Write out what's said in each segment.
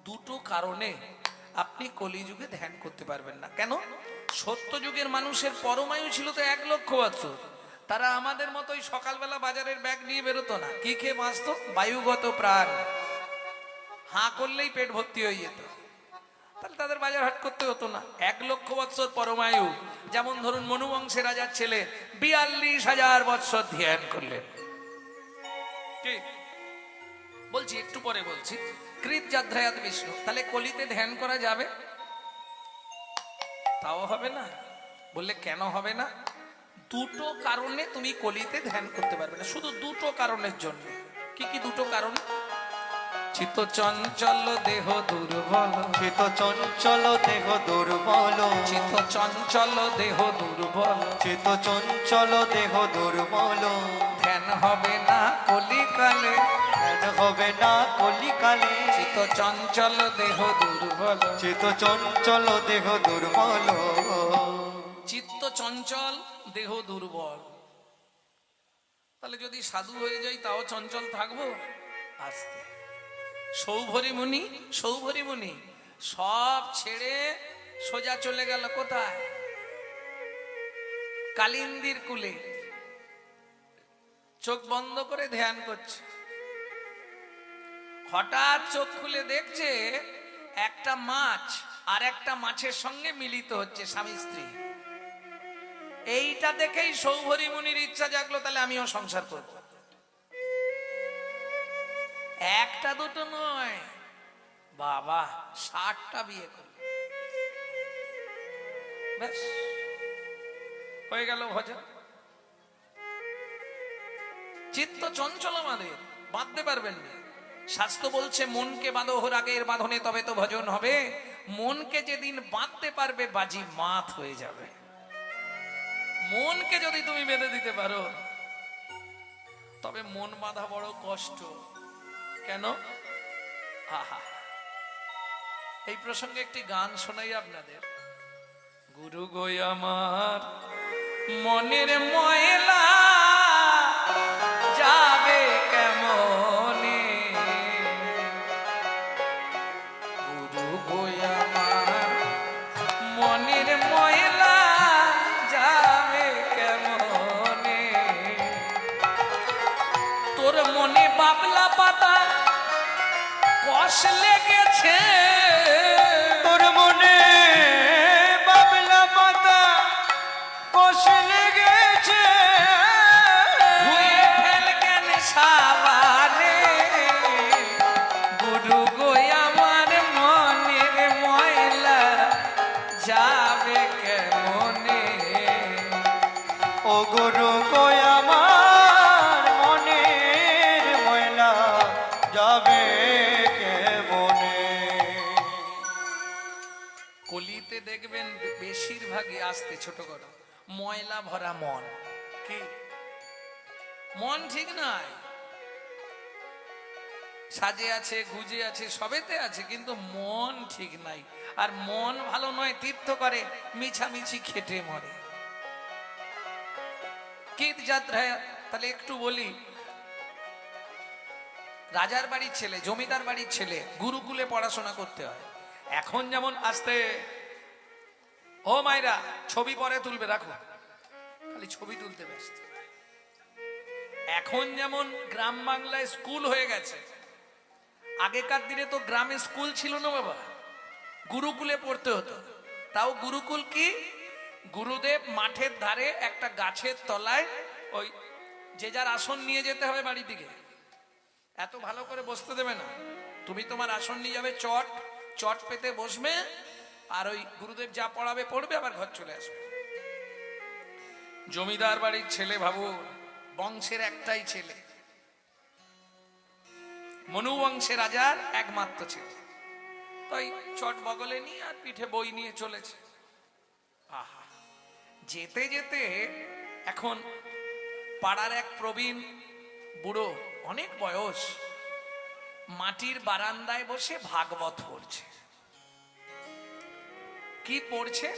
দুটো কারণে আপনি কলিযুগে ধ্যান করতে পারবেন না। কেন? সত্য যুগের মানুষের পরমায়ু ছিল তো 1,00,000 বছর। তারা আমাদের মতোই সকালবেলা বাজারের ব্যাগ নিয়ে বেরোতো না। কি খেয়ে বাঁচতো? বায়ুগত প্রাণ। হাঁ করলেই পেট ভর্তি হয়ে যেত। তাহলে তাদের বাজার হাট করতে হতো না। 1,00,000 বছর পরমায়ু। যেমন ধরুন মনু বংশের রাজার ছেলে 42,000 বছর ধ্যান করলেন। কি বলছি একটু পরে বলছি। কৃত যাধ্যায়াত বিষ্ণু। তাহলে কলিতে ধ্যান করা যাবে? তাও হবে না। বললে কেন হবে না? দুটো কারণে তুমি কলিতে ধ্যান করতে পারবে না, শুধু দুটো কারণের জন্য। কি কি দুটো কারণ? চিত্ত চঞ্চল দেহ দুর্বল। চিত্ত চঞ্চল দেহ দুর্বল। চিত্ত চঞ্চল দেহ দুর্বল। চিত্ত চঞ্চল দেহ দুর্বল। ধ্যান হবে না কলিকালে। ধ্যান হবে না কলিকালে। চিত্ত চঞ্চল দেহ দুর্বল। চিত্ত চঞ্চল দেহ দুর্বল। চিত্ত চঞ্চল দেহ দুর্বল। তাহলে যদি সাধু হয়ে যাই তাও চঞ্চল থাকবো? আস্তে। সৌভরি মুনি সব ছেড়ে সোজা চলে গেল কোথায়? কালিন্দির কুলে। চোখ বন্ধ করে ধ্যান করছে। হঠাৎ চোখ খুলে দেখছে একটা মাছ আর একটা মাছের সঙ্গে মিলিত হচ্ছে, স্বামী স্ত্রী। এইটা দেখেই সৌভরি মুনির ইচ্ছা জাগলো, তাহলে আমিও সংসার করব। একটা দুটো নয় বাবা, 60টা বিয়ে করল। ব্যাস হয়ে গেল ভজন। চিত্ত চঞ্চল আমাদের বাঁধতে পারবেন না। শাস্ত্র বলছে মনকে বাঁধো রাগের বাঁধনে তবে তো ভজন হবে। মনকে যেদিন বাঁধতে পারবে বাজি মাত হয়ে যাবে। মনকে যদি তুমি বেঁধে দিতে পারো, তবে মন বাঁধা বড় কষ্ট। কেন? আহা, এই প্রসঙ্গে একটি গান শোনাই আপনাদের। গুরু গো আমার মনের ময়লা যাবে কেমনে। গুরু গো আমার মনের ময়লা যাবে কেমনে। তোর মনে বাবলা পাতা কষ লেগেছে। তোর মনে বাবলা পাতা কষ লেগেছে। ধুয়ে ফেল কেন সাবানে। গুরু গো আমার মনের ময়লা যাবে কেমনে। ও গুরু গো আমার মনের ময়লা যাবে কেমনে। কলিতে দেখবেন বেশিরভাগই আসতে ছোট করো ময়লা ভরা মন। কি মন ঠিক নাই, সাজে আছে গুজে আছে সবেতে আছে, কিন্তু মন ঠিক নাই। আর মন ভালো নয়, তীর্থ করে মিছামিছি খেটে মরে। কীট যাত্রায় তাহলে একটু বলি, রাজার বাড়ির ছেলে জমিদার বাড়ির ছেলে গুরুকুলে পড়াশোনা করতে হয়। এখন যেমন আসতে ও মাইরা ছবি পরে তুলবে, রাখো, খালি ছবি তুলতে ব্যস্ত। এখন যেমন গ্রাম বাংলায় স্কুল হয়ে গেছে, আগেকার দিনে তো গ্রামে স্কুল ছিল না বাবা, গুরুকুলে পড়তে হতো। তাও গুরুকুল কি? গুরুদেব মাঠের ধারে একটা গাছের তলায়, ওই যে যার আসন নিয়ে যেতে হবে বাড়ি থেকে। এত ভালো করে বসতে দেবে না, তুমি তোমার আসন নিয়ে যাবে, চট চট পেতে বসবে, আর ওই গুরুদেব যা পড়াবে পড়বে, আবার ঘর চলে আসবে। জমিদার বাড়ির ছেলে ভাবুন, বংশের একটাই ছেলে, মনু বংশের রাজার একমাত্র ছেলে, তাই চট বগলে নিয়ে আর পিঠে বই নিয়ে চলেছে। আহা, যেতে যেতে এখন পাড়ার এক প্রবীণ বুড়ো, অনেক বয়স, মাটির বারান্দায় বসে ভাগবত পড়ছে। কি পড়ছে?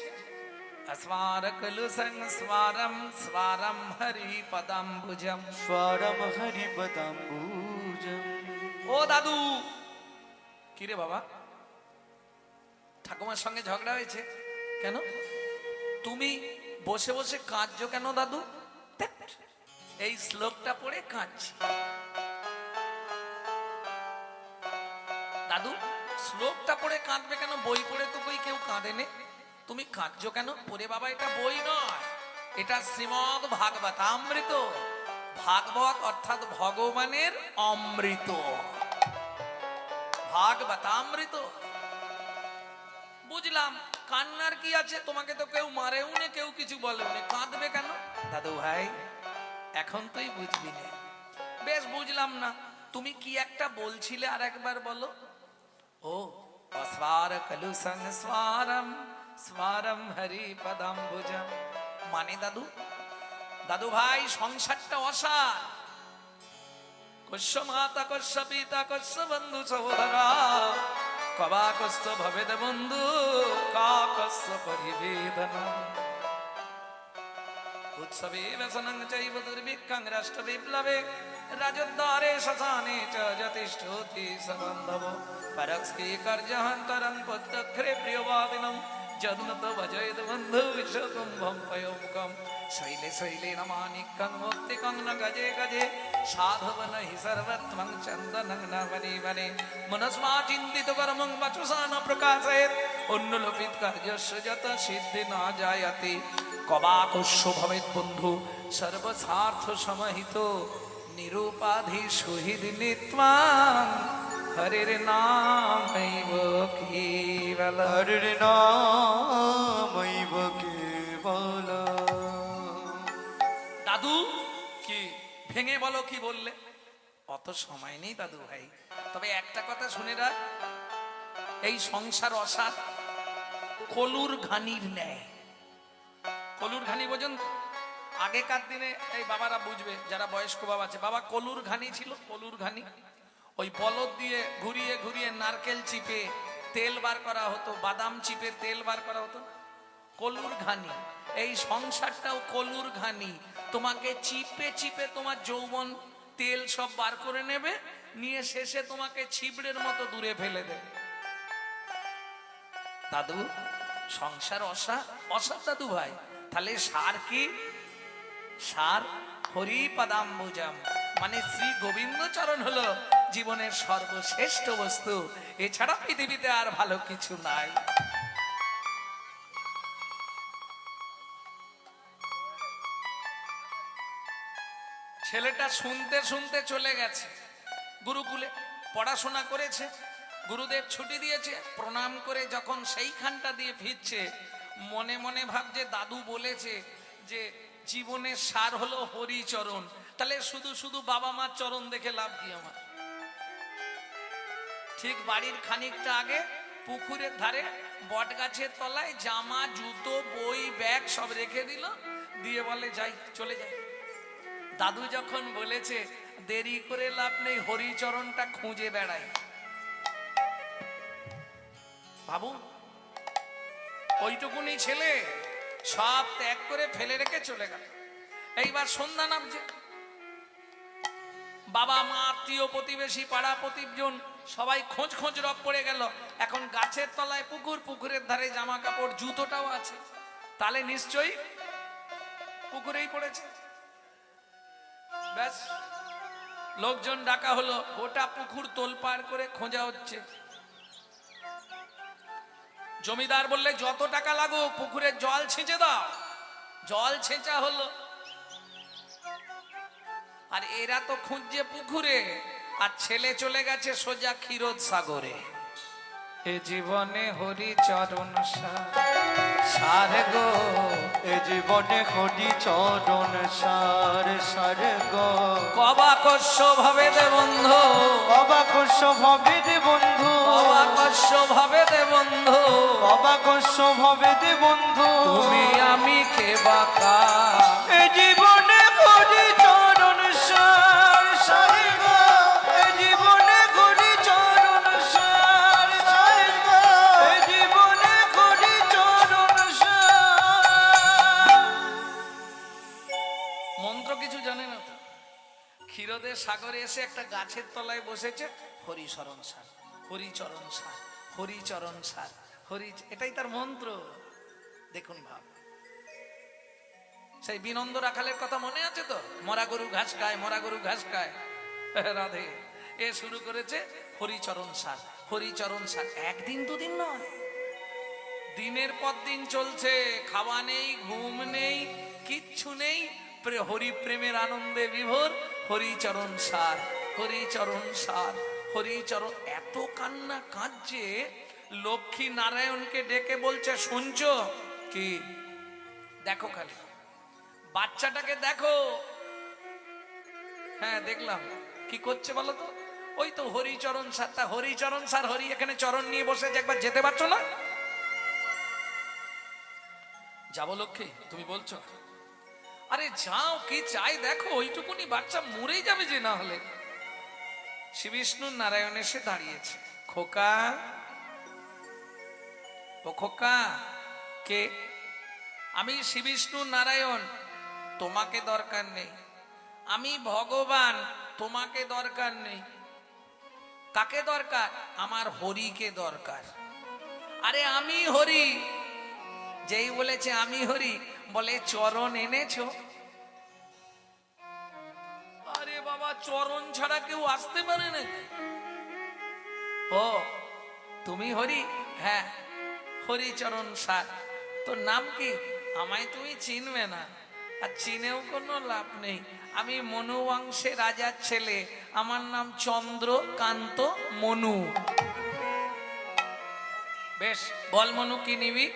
স্মারকলুসং স্মারম স্মারম হরি পদাম্বুজম। স্বরম হরি পদাম্বুজম। ও দাদু। কিরে বাবা, ঠাকুমার সঙ্গে ঝগড়া হয়েছে কেন? তুমি বসে বসে কাঁদছো কেন দাদু? ধ্যাৎ, এই শ্লোকটা পড়ে কাঁদছি। দাদু শ্লোকটা পড়ে কাঁদবে কেন? বই পড়ে তো কই কেউ কাঁদেনে, তুমি কাঁদছো কেন? ওরে বাবা, এটা বই নয়, এটা শ্রীমদ ভাগবতামৃত। ভাগবত অর্থাৎ ভগবানের অমৃত, ভাগবতামৃত। বুঝলাম, কান্নার কি আছে? তোমাকে তো কেউ মারেও না, কেউ কিছু বলেও না, কাঁদবে কেন? দাদু ভাই এখন তুই বুঝবি না। বেশ বুঝলাম না, তুমি কি একটা বলছিলে আর একবার বলো। ও অস্বার কলুষং স্বারম স্বারম হরি পদাম্বুজম, মানে দাদু, দাদু ভাই সংসারটা অসার। কস্য মাতা কস্য পিতা কস্য বন্ধু সহোদরা, কবা কস্য ভবেদ বন্ধু কা কস্য পরিবেদনা। উৎসবে ব্যসনং চৈব দুর্ভিক্ষং রাষ্ট্র বিপ্লবে রাজোদ্ধারে শ্মশানে চ যতিষ্ঠতি সবন্ধব পরস্কি কার্যহন্তরং পদ্মক্ষরে প্রিয়বাদিনম যদনত ভজয়েদ বন্ধু বিশ্বকুম্ভম পয়োমুখম শৈলে শৈলে নমানিকং মুক্তিকং ন গজে গজে সাধবন হি সর্বত্মং চন্দনং ন বনে বনে মনস্মা চিন্তিত কর্মং বচসা ন প্রকাশয়েৎ উন্নলোপিত কার্যস্য যত সিদ্ধি ন জায়তে কবাকস্য ভবেৎ বন্ধু সর্বস্বার্থ সমাহিত নিরুপাধি শহীদ নিত্বাং হরির নামৈব কেবল। হরির নামৈব কেবল। দাদু কি ভেঙে বলো, কি বললে? অত সময় নেই দাদু ভাই, তবে একটা কথা শুনে রাখ, এই সংসার অসার, কলুর ঘানির ন্যায়। কলুর ঘানি বোঝেন? আগেকার দিনে এই বাবারা বুঝবে, যারা বয়স্ক বাবা আছে, বাবা কলুর ঘানি ছিল। কলুর ঘানি ওই বলদ দিয়ে ঘুরিয়ে ঘুরিয়ে নারকেল চিপে তেল বার করা হতো, বাদাম চিপে তেল বার করা হতো, কলুর ঘানি। এই সংসারটাও কলুর ঘানি, তোমাকে চিপে চিপে তোমার যৌবন তেল সব বার করে নেবে, নিয়ে শেষে তোমাকে ছিবড়ের মতো দূরে ফেলে দেবে। দাদু সংসার অসা অসার দাদু ভাই। তাহলে সার কি? সার হরি পদাম্বুজম, মানে শ্রী গোবিন্দ চরণ হলো জীবনের সর্বশ্রেষ্ঠ বস্তু। এছাড়া পৃথিবীতে আর ভালো কিছু নাই। ছেলেটা শুনতে শুনতে চলে গেছে গুরুকুলে, পড়াশোনা করেছে, গুরুদেব ছুটি দিয়েছে, প্রণাম করে যখন সেইখানটা দিয়ে ফিরছে, মনে মনে ভাবছে দাদু বলেছে যে জীবনের সার হলো হরিচরণ, তাহলে শুধু শুধু বাবা মার চরণ দেখে লাভ কি আমার? ঠিক বাড়ির খানিকটা আগে পুকুরের ধারে বট গাছের তলায় জামা জুতো বই ব্যাগ সব রেখে দিল, দিয়ে বলে যাই, চলে যাই। দাদু যখন বলেছে দেরি করে লাভ নেই, হরিচরণটা খুঁজে বেড়াই। বাবু ওইটুকুনি ছেলে সব ত্যাগ করে ফেলে রেখে চলে গেল। এইবার সন্ধ্যা নামছে, বাবা মা আত্মীয় প্রতিবেশী পাড়া প্রতিজন সবাই খোঁজ খোঁজ রব পড়ে গেল। এখন গাছের তলায় পুকুর, পুকুরের ধারে জামা কাপড় জুতোটাও আছে, তাহলে নিশ্চয়ই পুকুরেই পড়েছে। ব্যাস লোকজন ডাকা হলো, গোটা পুকুর তোলপাড় করে খোঁজা হচ্ছে। জমিদার বললে যত টাকা লাগুক পুকুরের জল ছেঁচে দাও। জল ছেঁচা হলো, আর এরা তো খুঁজছে পুকুরে, আর ছেলে চলে গেছে সোজা ক্ষীরোদ সাগরে। এ জীবনে হরিচরণ সার গো, এ জীবনে হরিচরণ সার সার গো। কবাকস্য ভবেদে বন্ধু, অবাকস্য ভবেদে বন্ধু, কবাকস্য ভবেদে বন্ধু, অবাকস্য ভবেদে বন্ধু। তুমি আমি কে বাকা, এ জীবনে হরিচরণ সার সার গো। এ জীবনে হরিচরণ সার সার গো। এ জীবনে হরিচরণ সার। মন্ত্র কিছু জানে না তো। ক্ষীরোদের সাগরে এসে একটা গাছের তলায় বসেছে, হরিচরণ সার, হরিচরণ সার, হরিচরণ সার। হরি, এটাই তার মন্ত্র। দেখুন ভাব, সেই বিনন্দ রাখালের কথা মনে আছে তো? মরা গরু ঘাস খায়, মরা গরু ঘাস খায়। রাধে এ শুরু করেছে হরিচরণ সার, হরিচরণ সার। একদিন দুদিন নয়, দিনের পর দিন চলছে। খাওয়া নেই, ঘুম নেই, কিচ্ছু নেই, হরি প্রেমের আনন্দে বিভোর। হরিচরণ সার, হরিচরণ সার, হরিচরণ। এত কান্না কাঁদছে, লক্ষ্মী নারায়ণকে ডেকে বলছে, শুনছো কি? দেখো খালি বাচ্চাটাকে দেখো। হ্যাঁ দেখলাম। কি করছে বলো তো? ওই তো হরিচরণ সার। তা হরিচরণ সার, হরি এখানে চরণ নিয়ে বসেছে, একবার যেতে পারছো না? যাবো লক্ষ্মী, তুমি বলছো? আরে যাও, কি চাই দেখো। ওইটুকুনি বাচ্চা মরেই যাবে যে না হলে। শ্রী বিষ্ণু নারায়ণ এসে দাঁড়িয়েছে। খোকা, ও খোকা। কে? আমি শ্রী বিষ্ণু নারায়ণ, তোমাকে দরকার নেই। আমি ভগবান, তোমাকে দরকার নেই। কাকে দরকার? আমার হরিকে দরকার। আরে আমি হরি। যেই বলেছে আমি হরি, বলে চরণ এনেছো? আরে বাবা, চরণ ছাড়া কেউ আসতে পারে নাকি? ও তুমি হরি? হ্যাঁ, হরিচরণ সার। তোর নাম কি? আমায় তুমি চিনবে না, আর চিনেও কোনো লাভ নেই। আমি মনু বংশে রাজার ছেলে, আমার নাম চন্দ্রকান্ত মনু। বেশ, বল মনু, কি নিবি?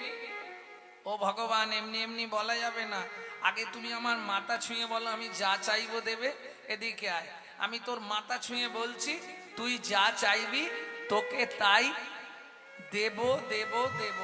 ও ভগবান, এমনি এমনি বলা যাবে না। আগে তুমি আমার মাথা ছুঁয়ে বলো, আমি যা চাইবো দেবে। এদিকে আয়, আমি তোর মাথা ছুঁয়ে বলছি, তুই যা চাইবি তোকে তাই দেব দেব দেব।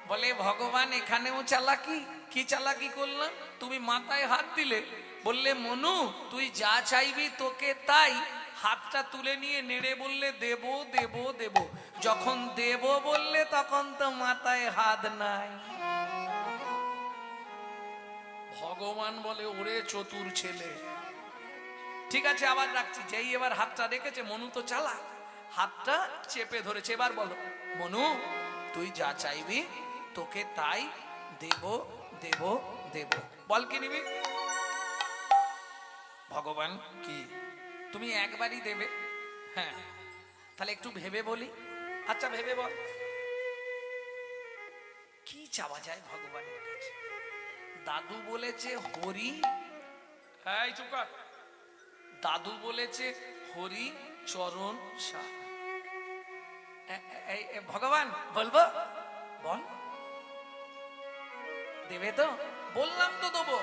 বলে ভগবান, এখানেও চালাকি? কি চালাকি করলাম? তুমি মাথায় হাত দিলে, বললে মনু তুই যা চাইবি তোকে তাই। হাতটা তুলে নিয়ে নেড়ে বললে দেব দেব দেব। যখন দেব বললে তখন তো মাথায় হাত নাই। ভগবান বলে, ওরে চতুর ছেলে, ঠিক আছে আবার রাখছি। যেই এবার হাতটা রেখেছে, মনু তো চালা, হাতটা চেপে ধরেছে। এবার বলো মনু, তুই যা চাইবি তোকে তাই দেব দেব দেব। বল কি নিবি? ভগবান, কি? তুমি একবারই দেবে? হ্যাঁ, তাহলে একটু ভেবে বলি। আচ্ছা ভেবে বল, কি চাওয়া যায় ভগবানের কাছে? দাদু বলেছে হরি। এই চুপ কর। দাদু বলেছে হরি চরণ সার। ভগবান বলবো? বল, দেবে তো? বললাম তো দেবো।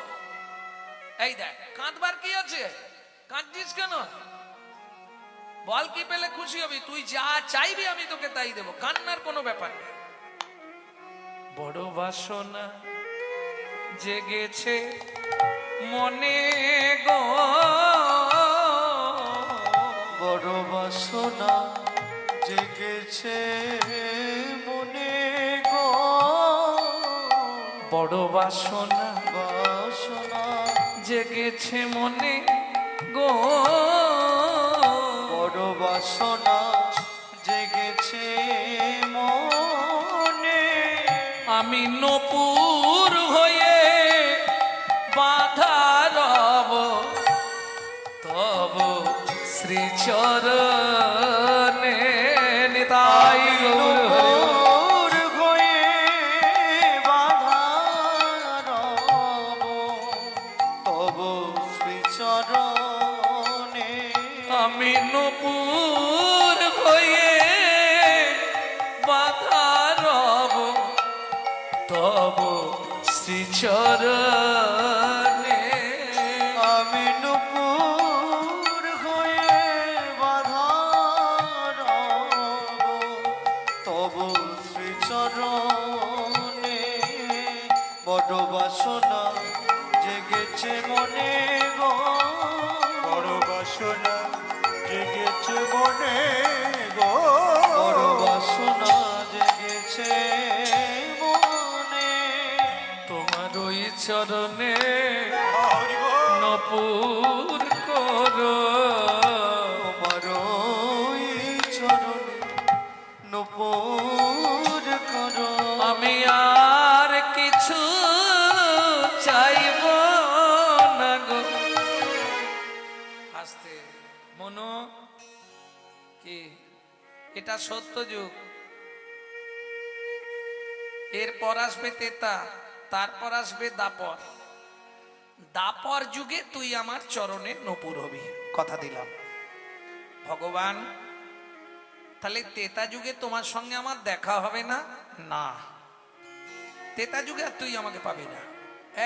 এই দেখ, কাঁদবার কি আছে? কাঁদছিস কেন? বল কি পেলে খুশি হবি? তুই যা চাইবি আমি তোকে তাই দেবো, কান্নার কোনো ব্যাপার নেই। বড় বাসনা জেগেছে মনে গো, বড় বাসনা জেগেছে মনে গো, বড় বাসনা বাসনা জেগেছে মনে গো, বড় বাসনা জেগেছে মনে। আমি নপুর হয়ে বাধা রব তব শ্রীচরণে। নিতাই গৌর হরি বল। নূর হয়ে বাধা রব তব শ্রীচরণে। আমি নপুর হয়ে বাধা রব তব শ্রীচরণে। আমি নূপুর হয়ে বাধা রব তব শ্রীচরণে। বড় বাসনা জেগেছে মনে গো, বড় বাসনা জেগেছে মনে গো, বড় বাসনা জেগেছে মনে। তোমার ওই চরণে নপুর করো, তোমার ওই চরণে নূপুর এটা সত্য যুগ। এরপর আসবে তেতা, তারপর আসবে দাপর। দাপর যুগে তুই আমার চরণে নপুর হবি, কথা দিলাম। ভগবান, তাহলে তেতা যুগে তোমার সঙ্গে আমার দেখা হবে না? না, তেতা যুগে আর তুই আমাকে পাবি না,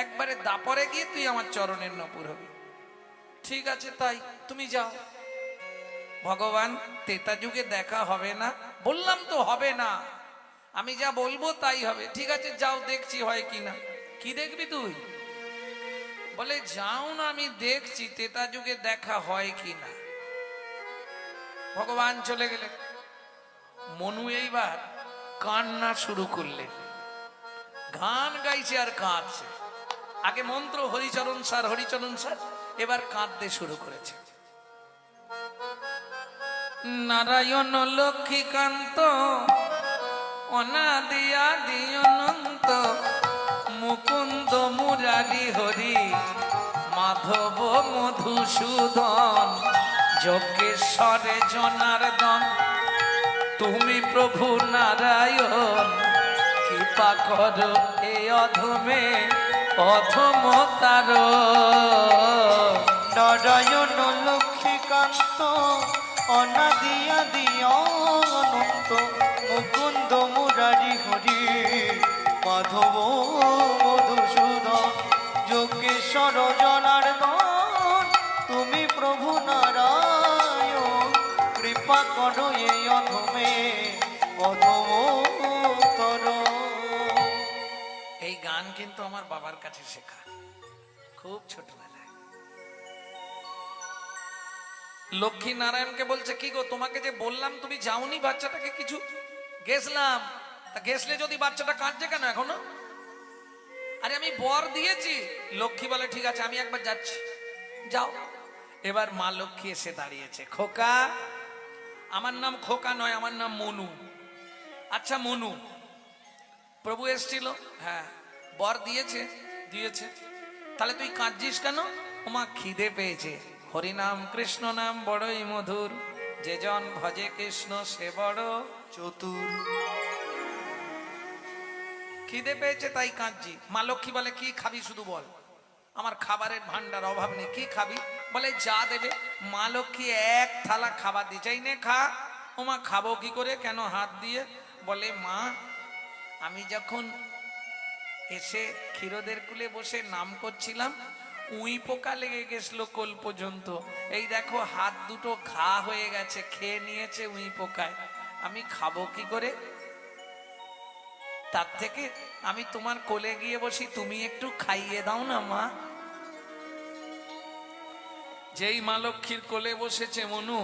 একবারে দাপরে গিয়ে তুই আমার চরণের নপুর হবি। ঠিক আছে, তাই তুমি যাও। ভগবান, তেতা যুগে দেখা হবে না? বললাম তো হবে না, আমি যা বলবো তাই হবে। ঠিক আছে, যাও, দেখছি হয় কিনা। কি দেখবি তুই? বলে যাও না, আমি দেখছি তেতা যুগে দেখা হয় কিনা। ভগবান চলে গেলেন। মনু এইবার কান্না শুরু করলেন, গান গাইছে আর কাঁদছে। আগে মন্ত্র হরিচরণ স্যার, হরিচরণ স্যার, এবার কাঁদতে শুরু করেছে। নারায়ণ লক্ষ্মীকান্ত অনাদি আদি অনন্ত, মুকুন্দ মুরারি হরি মাধব মধুসূদন, যজ্ঞেশ্বরে জনার্দন, তুমি প্রভু নারায়ণ, কৃপা করো এ অধমে অধমতার। নারায়ণ লক্ষ্মীকান্ত অনাদি আদি অনন্ত, মুকুন্দ মুরারি হরি মাধব মধুসূদন, যোগেশ্বর জনার্দন, তুমি প্রভু নারায়ণ, কৃপা করো এই অধমে অধমতর। এই গান কিন্তু আমার বাবার কাছে শেখা, খুব ছোটবেলায়। লক্ষ্মী নারায়ণকে বলছে, কি গো, তোমাকে যে বললাম তুমি যাওনি বাচ্চাটাকে কিছু, গেছলাম, তা গেছলে যদি বাচ্চাটা কাঁদছে কেন এখনো? আরে আমি বর দিয়েছি। লক্ষ্মী বলে, ঠিক আছে আমি একবার যাচ্ছি, যাও। এবার মা লক্ষ্মী এসে দাঁড়িয়েছে। খোকা, আমার নাম খোকা নয়, আমার নাম মনু। আচ্ছা মনু, প্রভু এসেছিল, হ্যাঁ। বর দিয়েছে? দিয়েছে। তাহলে তুই কাঁদছিস কেন? ওমা খিদে পেয়েছে। হরিনাম কৃষ্ণ নাম বড়ই মধুর, যে জন ভজে কৃষ্ণ সে বড় চতুর। খিদে পেয়েছে তাই কাঁদছি। মা লক্ষ্মী বলে, কি খাবি শুধু বল, আমার খাবারের ভান্ডার অভাব নেই, কি খাবি? বলে যা দেবে। মা লক্ষ্মী এক থালা খাবার দিয়ে, চাই নে খা। ওমা খাবো কি করে, কেন হাত দিয়ে? বলে মা, আমি যখন এসে ক্ষীরোদের কুলে বসে নাম করছিলাম, উই পোকা লেগে গেছিল কোল পর্যন্ত, এই দেখো হাত দুটো ঘা হয়ে গেছে, খেয়ে নিয়েছে উই পোকায়, আমি খাবো কি করে? তার থেকে আমি তোমার কোলে গিয়ে বসি, তুমি একটু খাইয়ে দাও না মা। যেই মা লক্ষ্মীর কোলে বসেছে মনু,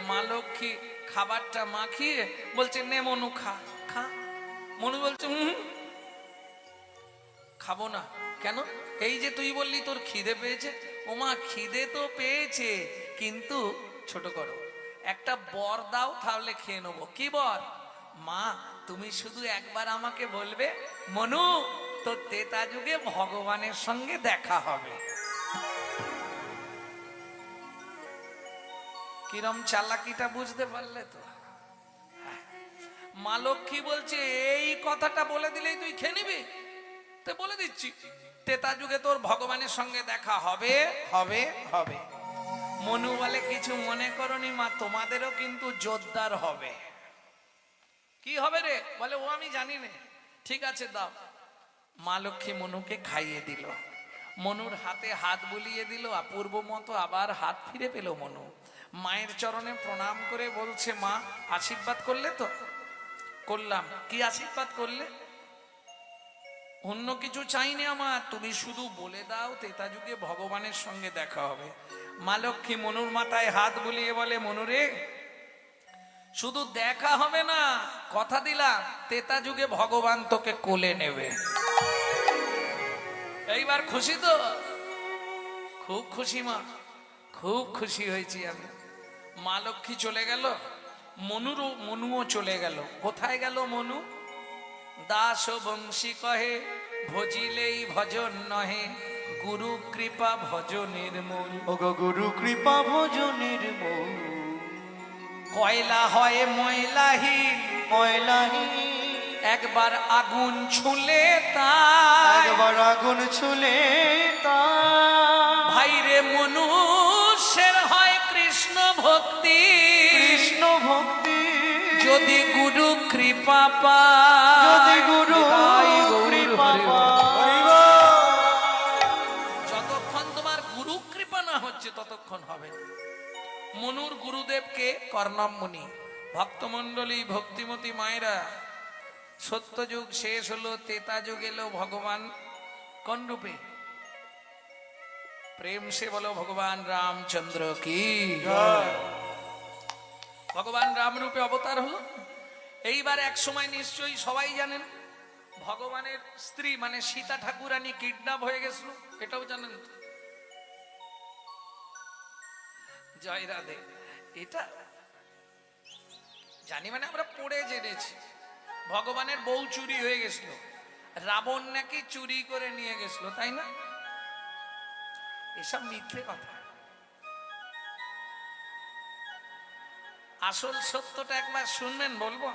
মা লক্ষ্মী খাবারটা মাখিয়ে বলছে, নে মনু খা খা। মনু বলছে খাবো না। কেন? এই যে তুই বললি তোর খিদে পেয়েছে। ওমা খিদে তো পেয়েছে, কিন্তু ছোট করো, একটা বর দাও, তাহলে খেয়ে নেবো। কি বর? মা তুমি শুধু একবার আমাকে বলবে, মনু তো তেতা যুগে ভগবানের সঙ্গে দেখা হবে। কিরম চালাকিটা বুঝতে পারলে তো? মা লক্ষ্মী বলছে, এই কথাটা বলে দিলেই তুই খেয়ে নিবি? তো বলে দিচ্ছি, তেতা যুগে তোর ভগবানের সঙ্গে দেখা হবে হবে হবে। মনু বলে, কিছু মনে করনি মা, তোমাদেরও কিন্তু জোরদার হবে। কি হবে রে? বলে ও আমি জানি না। ঠিক আছে দাও। মা লক্ষ্মী মনুকে খাইয়ে দিল। মনুর হাতে হাত বুলিয়ে দিল, অপূর্ব মতো আবার হাত ফিরে পেল মনু। মায়ের চরণে প্রণাম করে বলছে, মা আশীর্বাদ করলে তো? করলাম। কি আশীর্বাদ করলে? অন্য কিছু চাইনি আমার, তুমি শুধু বলে দাও তেতা যুগে ভগবানের সঙ্গে দেখা হবে। মা লক্ষ্মী মনুর মাথায় হাত বুলিয়ে বলে, মনু রে, শুধু দেখা হবে না, কথা দিলাম তেতা যুগে ভগবান তোকে কোলে নেবে। এইবার খুশি তো? খুব খুশি মা, খুব খুশি হয়েছি আমি। মা লক্ষ্মী চলে গেল, মনুও চলে গেল। কোথায় গেল মনু? দাস বংশী কহে ভজিলেই ভজন নহে, গুরু কৃপা ভজনের মূল। ওগো গুরু কৃপা ভজনের মূল। কয়লা হয় ময়লাহীন, ময়লাহীন একবার আগুন ছুলে তাই, একবার আগুন ছুলে তা ভাইরে মনুষ্যের হয় কৃষ্ণ ভক্তি, কৃষ্ণ ভক্তি যদি গুরু কৃপা যদি পায়, গুরু তাই গৌর কৃপা হরি বল। পায়। যতক্ষণ তোমার গুরু কৃপা না হচ্ছে ততক্ষণ হবে না। মনুর গুরুদেবকে কর্ণম মুনি। ভক্তমণ্ডলী ভক্তিমতী মায়েরা, সত্যযুগ শেষ হলো, তেতা যুগ এলো, ভগবান কোন রূপে? প্রেম সে বলো ভগবান রামচন্দ্র কি। ভগবান রাম রূপে অবতার হলো। এইবার এক সময় নিশ্চয়ই সবাই জানেন ভগবানের স্ত্রী মানে সীতা ঠাকুরানী কিডন্যাপ হয়ে গেছিল, এটাও জানেন তো? জয় রাধে। এটা জানি মানে আমরা পড়ে জেনেছি। ভগবানের বউ চুরি হয়ে গেছিল, রাবণ নাকি চুরি করে নিয়ে গেছিল, তাই না? এসব মিথ্যে কথা। আসল সত্যটা একবার শুনবেন, বলবো?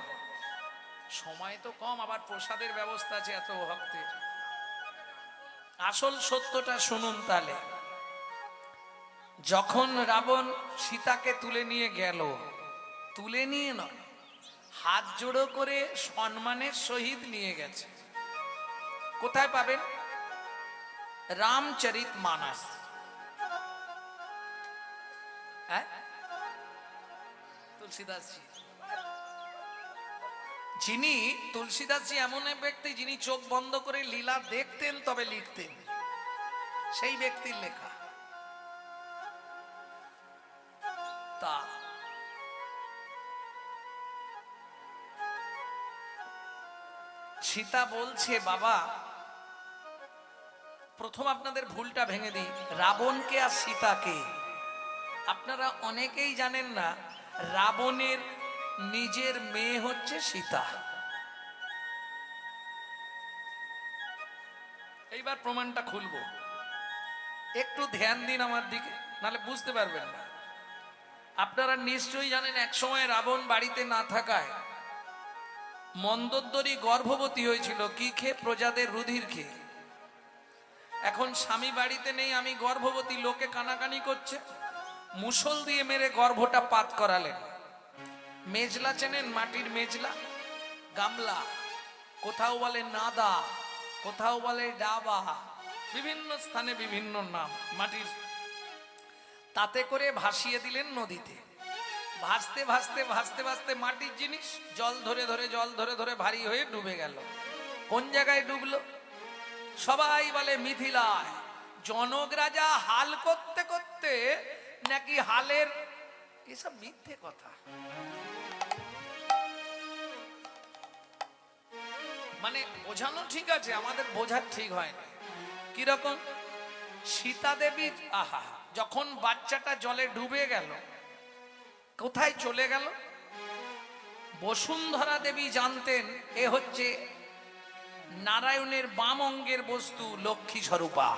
সময় তো কম, আবার প্রসাদের ব্যবস্থা আছে এত ভক্তের। আসল সত্যটা শুনুন তাহলে। যখন রাবণ সীতাকে তুলে নিয়ে গেল, তুলে নিয়ে নয়, হাত জোড়ো করে সম্মানের সহিত নিয়ে গেছে। কোথায় পাবেন? রামচরিত মানস। হ্যাঁ, তুলসীদাসজি। যিনি তুলসীদাসজি এমন এক ব্যক্তি যিনি চোখ বন্ধ করে লীলা দেখতেন তবে লিখতেন, সেই ব্যক্তির লেখা। তা সীতা বলছে, বাবা প্রথম আপনাদের ভুলটা ভেঙে দিই, রাবণকে আর সীতাকে আপনারা অনেকেই জানেন না। রাবণের নিজের মেয়ে হচ্ছে সীতা। এইবার প্রমাণটা খুলবো, একটু ধ্যান দিন আমার দিকে, নাহলে বুঝতে পারবেন না। আপনারা নিশ্চয়ই জানেন এক সময় রাবণ বাড়িতে না থাকায় মন্দোদরী গর্ভবতী হয়েছিল। কি খেয়ে? প্রজাদের রুধির খেয়ে। এখন স্বামী বাড়িতে নেই, আমি গর্ভবতী, লোকে কানাকানি করছে, মুষল দিয়ে মেরে গর্ভটা পাত করালেন। মেজলা চেনেন? মাটির মেজলা, গামলা, কোথাও বলে নাদা, কোথাও বলে ডাবা, বিভিন্ন স্থানে বিভিন্ন নাম মাটির। তাতে করে ভাসিয়ে দিলেন নদীতে। ভাসতে ভাসতে ভাসতে ভাসতে মাটির জিনিস জল ধরে ধরে জল ধরে ধরে ভারী হয়ে ডুবে গেল। কোন জায়গায় ডুবলো? সবাই বলে মিথিলায়। জনক রাজা হাল করতে করতে নাকি হালের, এসব মিথ্যে কথা। মানে বোঝানো ঠিক আছে, আমাদের বোঝার ঠিক হয় না। কিরকম? সীতা দেবী আহা যখন বাচ্চাটা জলে ডুবে গেল, কোথায় চলে গেল? বসুন্ধরা দেবী জানতেন এ হচ্ছে নারায়ণের বাম অঙ্গের বস্তু, লক্ষ্মী স্বরূপা,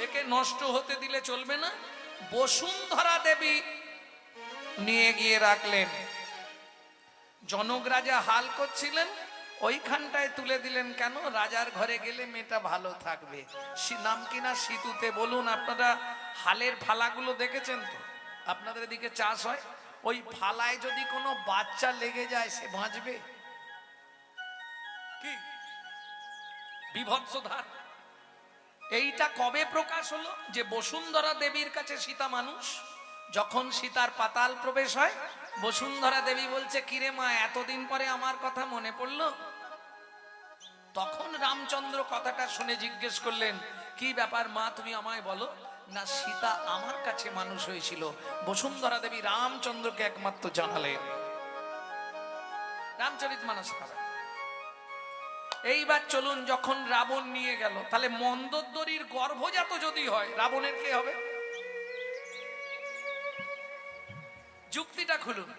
একে নষ্ট হতে দিলে চলবে না। বসুন্ধরা দেবী নিয়ে গিয়ে রাখলেন। জনক রাজা হাল করছিলেন, ওইখানটায় তুলে দিলেন। কেন? রাজার ঘরে গেলে মেয়েটা ভালো থাকবে। নাম কিনা সিতুতে। বলুন, আপনারা হালের ফালাগুলো দেখেছেন তো? আপনাদের দিকে চাষ হয়, ওই ফালায় যদি কোনো বাচ্চা লেগে যায় সে বাঁচবে কি? বিভৎসধার। এইটা কবে প্রকাশ হলো? যে বসুন্ধরা দেবীর কাছে সীতা মানুষ। যখন সীতার পাতাল প্রবেশ হয়, বসুন্ধরা দেবী বলছে, কিরে মা, এতদিন পরে আমার কথা মনে পড়লো? তখন রামচন্দ্র কথাটা শুনে জিজ্ঞেস করলেন, কি ব্যাপার মা, তুমি আমায় বলো না। সীতা আমার কাছে মানুষ হয়েছিল। বসুন্ধরা দেবী রামচন্দ্রকে একমাত্র জানালেন। রামচরিতমানস খারাপ। এইবার চলুন, যখন রাবণ নিয়ে গেল, তাহলে মন্দোদরীর গর্ভজাত যদি হয়, রাবণের কে হবে? যুক্তিটা খুলুন।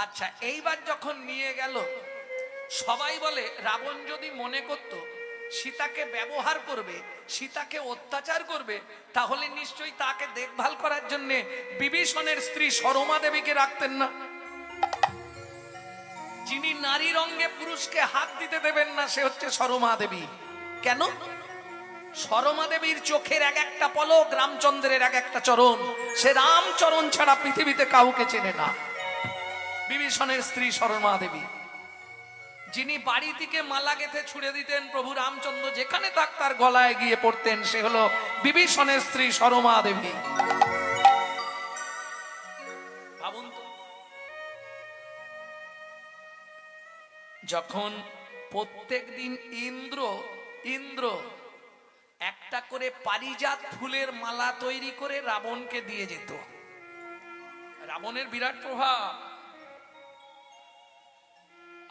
আচ্ছা, এইবার যখন নিয়ে গেল, সবাই বলে রাবণ যদি মনে করত সীতাকে ব্যবহার করবে, সীতাকে অত্যাচার করবে, তাহলে নিশ্চয়ই তাকে দেখভাল করার জন্য বিভীষণের স্ত্রী সরমা দেবীকে রাখতেন না। যিনি নারীর অঙ্গে পুরুষকে হাত দিতে দেবেন না, সে হচ্ছে সরমা দেবী। কেন? সরমা দেবীর চোখের এক একটা পলক রামচন্দ্রের এক একটা চরণ, সে রামচরণ ছাড়া পৃথিবীতে কাউকে চেনে না। বিভীষণের স্ত্রী সরমা দেবী, যিনি বাড়ি থেকে মালা গেঁথে ছুড়ে দিতেন প্রভু রামচন্দ্র যেখানে থাক তার গলায় গিয়ে পড়তেন, সে হলো বিভীষণের স্ত্রী সরমা দেবী। ভাবুন তো, যখন প্রত্যেক দিন ইন্দ্র একটা করে পারিজাত ফুলের মালা তৈরি করে রাবণকে দিয়ে যেত, রাবণের বিরাট প্রভাব।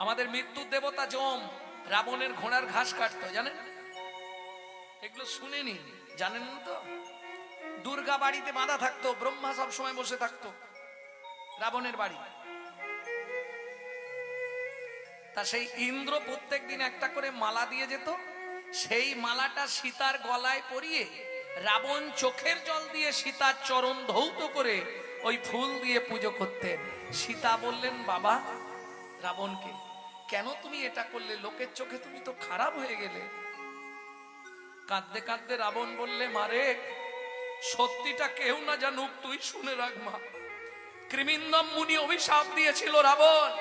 আমাদের মৃত্যুর দেবতা যম রাবণের ঘোড়ার ঘাস কাটতো, জানেন? এগুলো শুনেনি, জানেন না তো? দুর্গা বাড়িতে বাঁধা থাকতো, ব্রহ্মা সব সময় বসে থাকতো রাবণের বাড়ি। তা সেই ইন্দ্র প্রত্যেক দিন একটা করে মালা দিয়ে যেত, সেই মালাটা সীতার গলায় পরিয়ে রাবণ চোখের জল দিয়ে সীতার চরণ ধৌত করে ওই ফুল দিয়ে পুজো করতেন। সীতা বললেন, বাবা রাবণকে, কেন তুমি এটা করলে? লোকের চোখে তুমি তো খারাপ হয়ে গেলে। কাঁদতে কাঁদতে রাবণ বললে, মারে সত্যিটা কেউ না জানুক, তুই শুনে রাখ মা। কৃমিন্দম মুনি অভিশাপ দিয়েছিল, রাবণ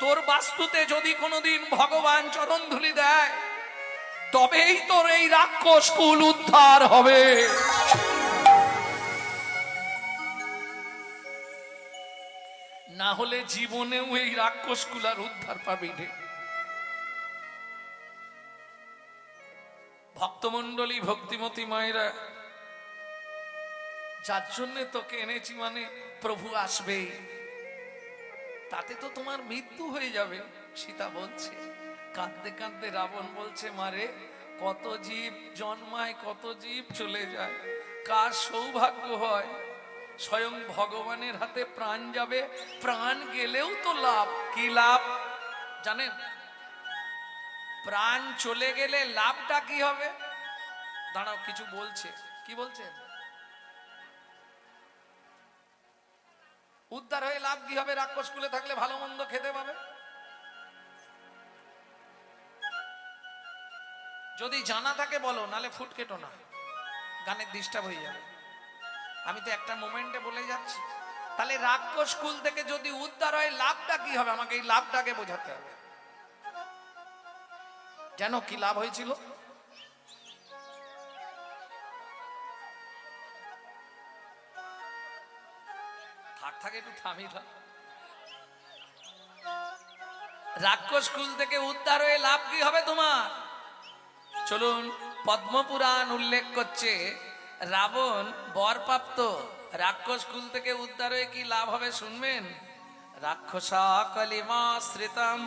তোর বাস্তুতে যদি কোনোদিন ভগবান চরণ ধুলি দেয়, তবেই তোর এই রাক্ষস কুল উদ্ধার হবে। না হলে জীবনেও এই রাক্ষস কুল আর উদ্ধার পাবি রে। ভক্তমন্ডলী, ভক্তিমতী মায়েরা, যার জন্য তোকে এনেছি মানে প্রভু আসবে, তাতে তো তোমার মৃত্যু হয়ে যাবে। সীতা বলছে, কাঁদতে কাঁদতে রাবণ বলছে, মারে কত জীব জন্মায়, কত জীব চলে যায়, কার সৌভাগ্য হয় স্বয়ং ভগবানের হাতে প্রাণ যাবে। প্রাণ গেলেও তো লাভ। কি লাভ জানেন? প্রাণ চলে গেলে লাভটা কি হবে? দাঁড়াও, কিছু বলছে। কি বলছেন? উদ্ধার হয়ে লাভ কি হবে? রাক্ষস কুলে থাকলে ভালো মন্দ খেতে পাবে। যদি জানা থাকে বলো, নালে ফুট কেটো না, গানের ডিস্টার্ব হয়ে যাবে। আমি তো একটা মোমেন্টে বলে যাচ্ছি। তাহলে রাক্ষস কুল থেকে যদি উদ্ধার হয় লাভটা কি হবে? আমাকে এই লাভটাকে বোঝাতে হবে। জানো কি লাভ হয়েছিল? থাক একটু থামি থাক। রাক্ষস কুল থেকে উদ্ধার হয়ে লাভ কি হবে তোমার? চলুন, পদ্মপুরাণ উল্লেখ করছে রাবণ বরপ্রাপ্ত, রাক্ষস কুল থেকে উদ্ধার হয়ে কি লাভ হবে শুনবেন। রাক্ষসা কলিমাশ্রিতম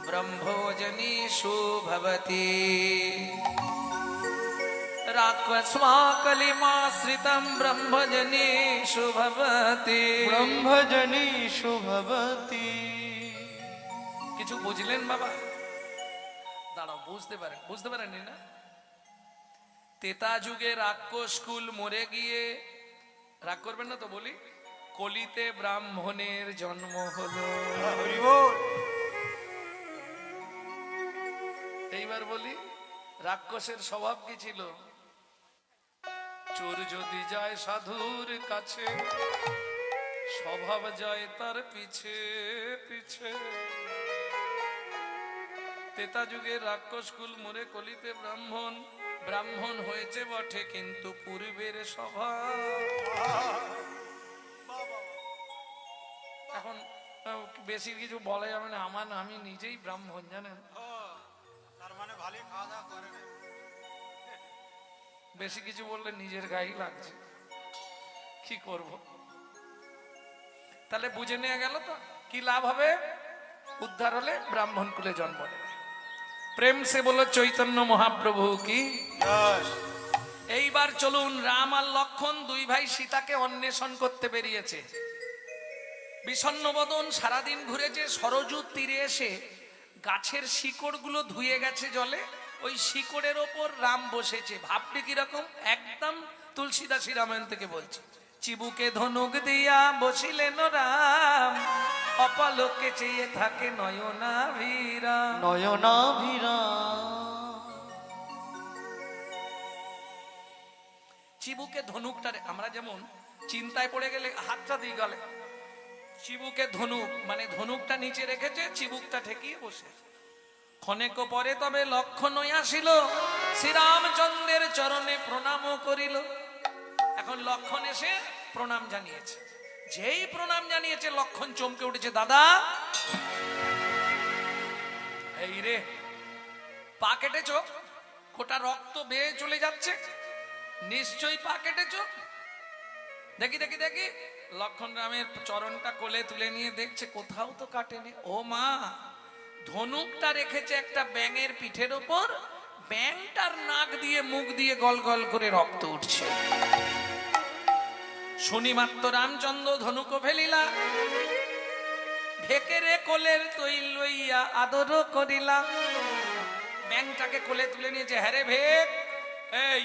ব্রহ্মোজনীষু ভবতি, রাক্ষসা কলিমাশ্রিতম ব্রহ্মজনীষু ভবতি, ব্রহ্মজনীষু ভবতি। কিছু বুঝলেন বাবা? দাঁড়াও, বুঝতে পারেননি না? তেতা যুগে রাক্ষস কুল মরে গিয়ে, রাগ করবেন না তো বলি, কলিতে ব্রাহ্মণের জন্ম হলো। এইবার বলি, রাক্ষসের স্বভাব কি ছিল? চোর যদি যায় সাধুর কাছে, স্বভাব যায় তার পিছে পিছে। তেতা যুগে রাক্ষস কুল মরে কলিতে ব্রাহ্মণ হয়েছে বটে, কিন্তু পূর্বের স্বভাব। এখন বেশি কিছু বলা যাবে না, আমি নিজেই ব্রাহ্মণ, জানেন? তার মানে ভালো খাওয়া দাওয়া করে না। বেশি কিছু বললে নিজের গায়ে লাগছে, কি করব? তাহলে বুঝে নেওয়া গেল তো কি লাভ হবে উদ্ধার হলে? ব্রাহ্মণ কুলে জন্ম নেবে। প্রেম সে বলো চৈতন্য মহাপ্রভু কি। এইবার চলুন, রাম আর লক্ষণ দুই ভাই সীতাকে অন্বেষণ করতে বেরিয়েছে। বিষণ্ণ বদন সারাদিন ঘুরেছে, সরযূর তীরে এসে গাছের শিকড়গুলো ধুয়ে গেছে জলে, ওই শিকড়ের ওপর রাম বসেছে। ভাবটি কিরকম, একদম তুলসীদাসী রামায়ণ থেকে বলছে। চিবুকে ধনুক দিয়া বসিলেন রাম, অপলকে চেয়ে থাকে নয়নাভিরাম। নয়নাভিরা চিবুকে ধনুকটা আমরা যেমন চিন্তায় পড়ে গেলে হাতটা দিয়ে গেলে, চিবুকে ধনুক মানে ধনুকটা নিচে রেখেছে, চিবুকটা ঠেকিয়ে বসে। ক্ষণেক পরে তবে লক্ষণ আসিল, শ্রীরামচন্দ্রের চরণে প্রণাম করিল। এখন লক্ষণ এসে প্রণাম জানিয়েছে। যেই প্রণাম জানিয়েছে লক্ষণ চমকে উঠেছে, দাদা এই রে, পা কেটেছ, কোটা রক্ত বেয়ে চলে যাচ্ছে, নিশ্চয়ই পা কেটেছ। দেখি দেখি দেখি, লক্ষণ রামের চরণটা কোলে তুলে নিয়ে দেখছে কোথাও তো কাটেনি। ও মা, ধনুকটা রেখেছে একটা ব্যাঙের পিঠের ওপর, ব্যাঙটার নাক দিয়ে মুখ দিয়ে গল গল করে রক্ত উঠছে। শুনি মাত্র রামচন্দ্র ধনুক ফেলিলা, ভেকেরে কোলের তৈল লইয়া আদর করিলা। ব্যাঙটাকে কোলে তুলে নিয়েছে। হ্যাঁ রে ভেক, এই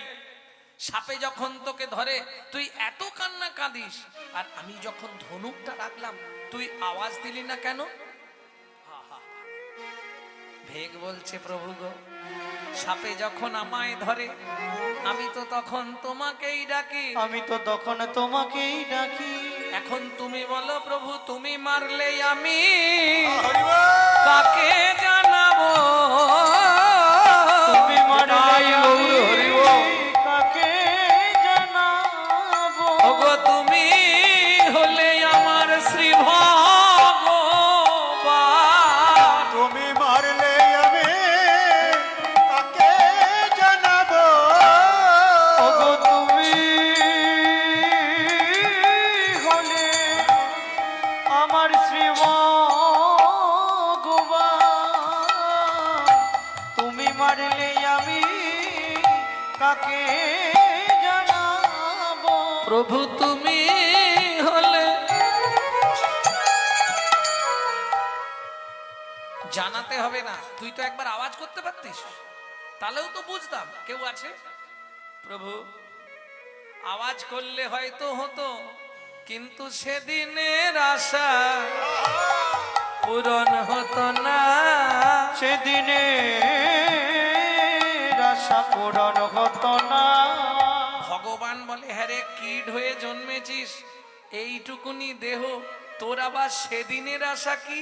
সাপে যখন তোকে ধরে তুই এত কান্না কাঁদিস, আর আমি যখন ধনুকটা রাখলাম তুই আওয়াজ দিলি না কেন? ভেক বলছে, প্রভু গো, সাপে যখন আমায় ধরে আমি তো তখন তোমাকেই ডাকি, আমি তো তখন তোমাকেই ডাকি। এখন তুমি বলো প্রভু, তুমি মারলে আমি কাকে জানাবো? তুমি মারলে আমি হরিব কাকে জানাবো? ওগো তুমি হলে আমার শ্রী ভগবান। তুমি মারলে আমি কাকে জানাবো? ওগো তুমি হলে আমার শ্রী ভগবান। তুমি মারলে আমি কাকে জানাবো? প্রভু তুমি হলে, জানাতে হবে না, তুই তো একবার আওয়াজ করতে পারতিস, তাহলেও তো বুঝতাম কেউ আছে। প্রভু আওয়াজ করলে হয়তো হতো, কিন্তু সেদিনের আশা পূরণ হতো না। সেদিনে আশা পূরণ হতো না। ভগবান বলে, হ্যাঁ রে, কিড হয়ে জন্মেছিস, এইটুকুনি দেহ, তোর আবার সেদিনের আশা কি?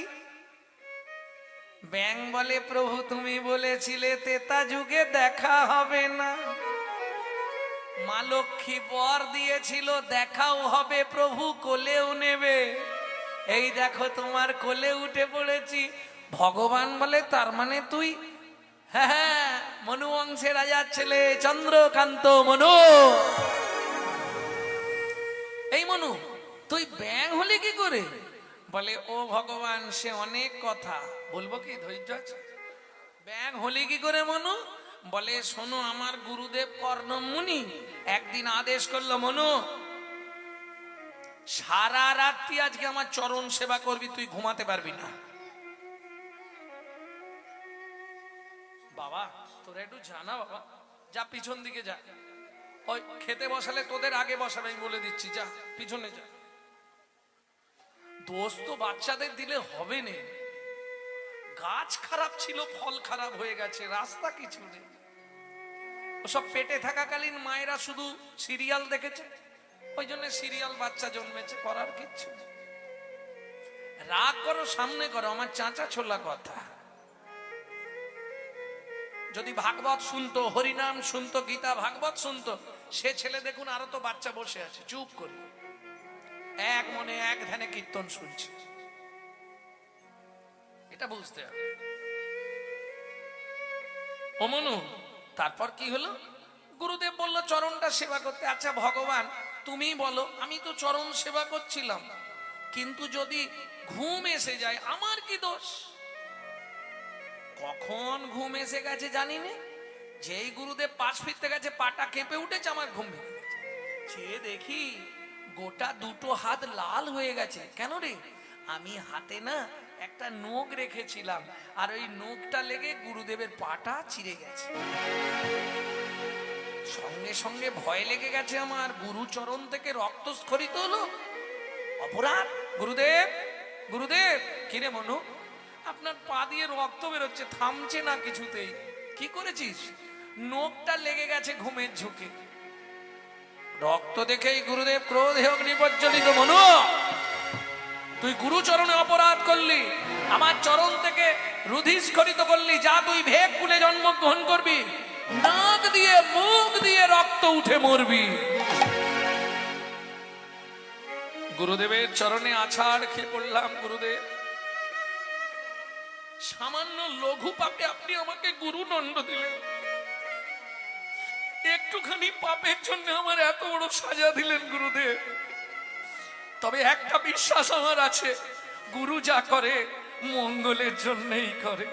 ব্যাং বলে, প্রভু তুমি বলেছিলে তেতা যুগে দেখা হবে না, মা লক্ষ্মী বর দিয়েছিল দেখাও হবে, প্রভু কোলেও নেবে, এই দেখো তোমার কোলে উঠে পড়েছি। ভগবান বলে, তার মানে তুই, হ্যাঁ হ্যাঁ, মনু বংশের রাজার ছেলে চন্দ্রকান্ত মনু। এই মনু, তুই ব্যাং হলি কি করে? বলে, ও ভগবান, সে অনেক কথা বলবো, কি ধৈর্য আছে? ব্যাং হলি কি করে মনু? বলে, শোনো, আমার গুরুদেব কর্ণমুনি একদিন আদেশ করলো, মনু সারা রাত্রি আজকে আমার চরণ সেবা করবি, তুই ঘুমাতে পারবি না। বাবা তোরা একটু জানা, বাবা যা পিছন দিকে যা, ওই খেতে বসালে তোদের আগে বসাবে, আমি বলে দিচ্ছি, যা পিছনে যা। দোষ তো বাচ্চাদের দিলে হবে না, গাছ খারাপ ছিল, ফল খারাপ হয়ে গেছে, রাস্তা কিছু নেই। ওসব পেটে থাকাকালীন মায়েরা শুধু সিরিয়াল দেখেছে, ওই জন্য সিরিয়াল বাচ্চা জন্মেছে, করার কিচ্ছু নেই। রাগ করো, সামনে করো, আমার চাচা ছোলা কথা। যদি ভাগবত শুনতো, হরিনাম শুনতো, গীতা ভাগবত শুনতো, সে ছেলে দেখুন আরো তো বাচ্চা বসে আছে চুপ করে, এক মনে এক ধ্যানে কীর্তন শুনছে। এটা বুঝতে হবে। ও মনু, তারপর কি হলো? গুরুদেব বলল চরণটা সেবা করতে। আচ্ছা ভগবান তুমি বলো, আমি তো চরণ সেবা করছিলাম, কিন্তু যদি ঘুম এসে যায় আমার কি দোষ? কখন ঘুম এসে গেছে জানি না, যেই গুরুদেব পাশ ফিরতে গেছে পাটা কেঁপে উঠেছে, আমার ঘুম ভেঙে গেছে। চেয়ে দেখি গোটা দুটো হাত লাল হয়ে গেছে। কেন রে? আমি হাতে না একটা নোক রেখেছিলাম, আর ওই নোকটা লেগে গুরুদেবের পাটা চিড়ে গেছে। সঙ্গে সঙ্গে ভয় লেগে গেছে আমার, গুরুচরণ থেকে রক্তস্খলিত হলো। অপরাধ, গুরুদেব গুরুদেব। কিরে মনু, আপনার পা দিয়ে রক্ত বেরোচ্ছে, থামছে না কিছুতেই, কি করেছিস? নোকটা লেগে গেছে ঘুমের ঝুঁকে। রক্ত দেখেই গুরুদেব ক্রোধে অগ্নিপ্রজ্বলিত। মনু, তুই গুরুচরণে অপরাধ করলি, আমার চরণ থেকে রুধিস্খলিত করলি, যা তুই ভেগ কুলে জন্মগ্রহণ করবি, নাক দিয়ে মুখ দিয়ে রক্ত উঠে মরবি। গুরুদেবের চরণে আছাড় খেয়ে পড়লাম। গুরুদেব, সামান্য লঘু পাপে আপনি আমাকে গুরুদণ্ড দিলেন, একটুখানি পাপের জন্য আমার এত বড় সাজা দিলেন গুরুদেব। তবে একটা বিশ্বাস আমার আছে, গুরু যা করে মঙ্গলের জন্যই করে।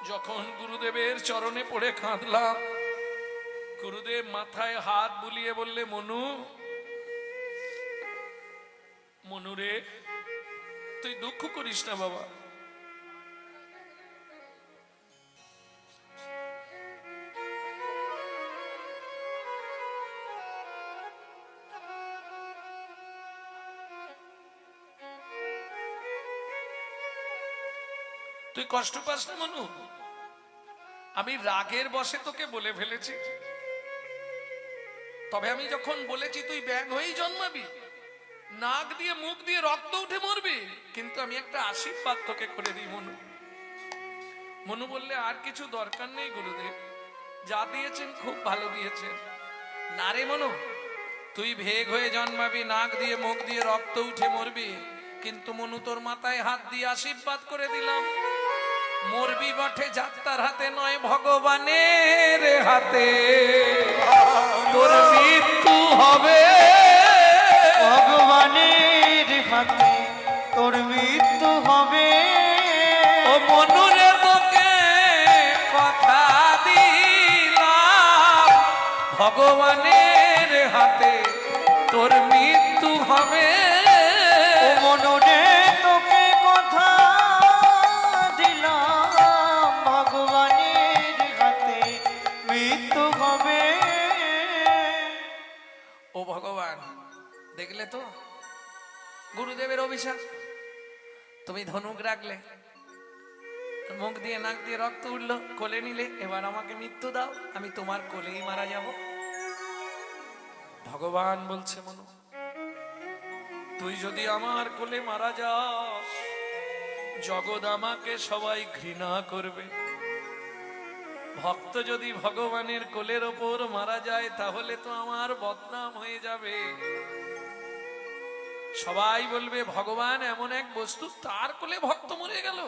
যখন গুরুদেবের চরণে পড়ে কাঁদলাম, গুরুদেব মাথায় হাত বুলিয়ে বললে, মনু, মনু রে, তুই দুঃখ করিস না বাবা। তুই কষ্ট পাস না মনু, আমি রাগের বশে তোকে বলে ফেলেছি। তবে আমি যখন বলেছি তুই ব্যাঙ হয়েই জন্মাবি, নাক দিয়ে মুখ দিয়ে রক্ত উঠে মরবি, কিন্তু আমি একটা আশীর্বাদ তোকে করে দিই মনু। মনু বললে, আর কিছু দরকার নেই গুরুদেব, যা দিয়েছেন খুব ভালো দিয়েছেন। না রে মনু, তুই ভেগ হয়ে জন্মাবি, নাক দিয়ে মুখ দিয়ে রক্ত উঠে মরবি, কিন্তু মনু তোর মাথায় হাত দিয়ে আশীর্বাদ করে দিলাম, মরবি বটে যাত্রার হাতে নয়, ভগবানের হাতে তোর মৃত্যু হবে। ভগবানের হাতে তোর মৃত্যু হবে। ও মনুরে তোকে কথা দিলাম, ভগবানের হাতে তোর মৃত্যু হবে। ও মনুরে তোকে কথা দিলাম, ভগবানের হাতে মৃত্যু হবে। ও ভগবান, দেখলে তো গুরুদেবের অভিশাপ। তুমি ধনুক রাখলে, মুখ দিয়ে নাক দিয়ে রক্ত উঠলো, কোলে নিলে, এবার আমাকে মৃত্যু দাও, আমি তোমার কোলেই মারা যাব। ভগবান বলছে, মনু, তুই যদি আমার কোলে মারা যাস, জগৎ আমাকে সবাই ঘৃণা করবে। ভক্ত যদি ভগবানের কোলের ওপর মারা যায়, তাহলে তো আমার বদনাম হয়ে যাবে। সবাই বলবে ভগবান এমন এক বস্তু, তার কোলে ভক্ত মরে গেল।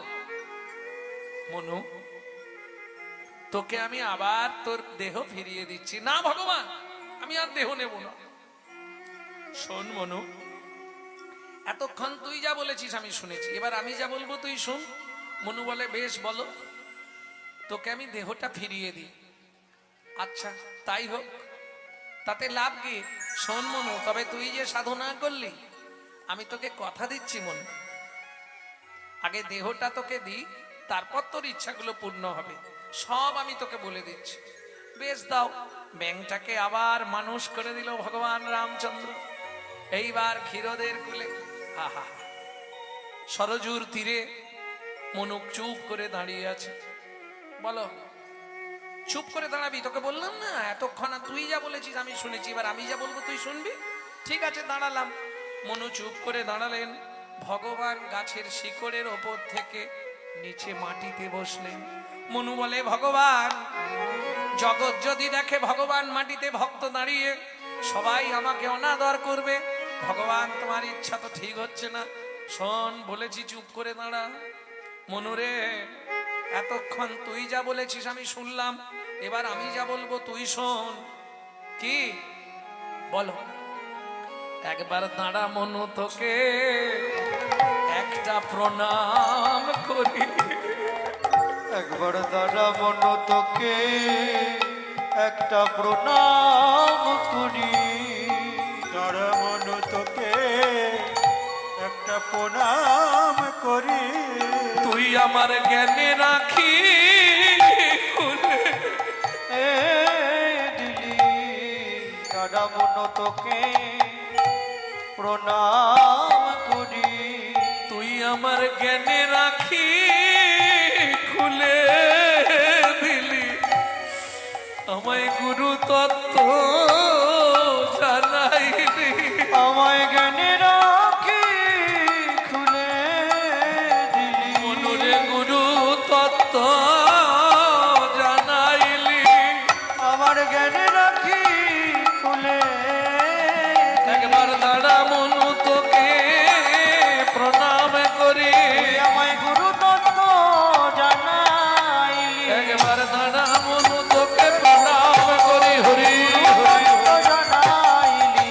মনু, তোকে আমি আবার তোর দেহ ফিরিয়ে দিচ্ছি। না ভগবান, আমি আর দেহ নেব না। শোন মনু, এতক্ষণ তুই যা বলেছিস আমি শুনেছি, এবার আমি যা বলবো তুই শুন। মনু বলে, বেশ বলো, তোকে আমি দেহটা ফিরিয়ে দিই। আচ্ছা তাই হোক, তাতে লাভ কি? শোন মনু, তবে তুই যে সাধনা করলি, আমি তোকে কথা দিচ্ছি মনু, আগে দেহটা তোকে দিই, তারপর তোর ইচ্ছাগুলো পূর্ণ হবে, সব আমি তোকে বলে দিচ্ছি। বেশ দাও। ব্যাংটাকে আবার মানুষ করে দিল ভগবান রামচন্দ্র। এইবার ক্ষীরদের কুলে, আহা, সরজুর তীরে মনুক চুপ করে দাঁড়িয়ে আছে। বলো, চুপ করে দাঁড়াবি? তোকে বললাম না এতক্ষণ তুই যা বলেছিস আমি শুনেছি, এবার আমি যা বলবো তুই শুনবি। ঠিক আছে, দাঁড়ালাম। মনু চুপ করে দাঁড়ালেন। ভগবান গাছের শিকড়ের ওপর থেকে নিচে মাটিতে বসলেন। মনু বলে, ভগবান, জগৎ যদি দেখে ভগবান মাটিতে, ভক্ত দাঁড়িয়ে, সবাই আমাকে অনাদর করবে। ভগবান, তোমার ইচ্ছা তো ঠিক হচ্ছে না। শোন, বলেছি চুপ করে দাঁড়া। মনুরে, এতক্ষণ তুই যা বলেছিস আমি শুনলাম, এবার আমি যা বলবো তুই শোন। কি বলো? একবার দাঁড়া মনু, তোকে একটা প্রণাম করি। একবার দাঁড়া মনু, তোকে একটা প্রণাম করি। আমার জ্ঞানে রাখি খুলে এ দিলি দাদা মন তোকে প্রণাম করি। তুই আমার জ্ঞানে রাখি খুলে দিলি আমায় গুরু তত্ত্ব জানাইলি আমায় জ্ঞানে রাখি খুলে দিলি মনুরে গুরু তত্ত্ব জানাইলি আমার জ্ঞানে রাখি খুলে একবার দাঁড়া মনু তোকে প্রণাম করি তুই আমায় গুরু তত্ত্ব জানাইলি একবার দাঁড়া মনু তোকে প্রণাম করি হরি হরি তত্ত্ব জানাইলি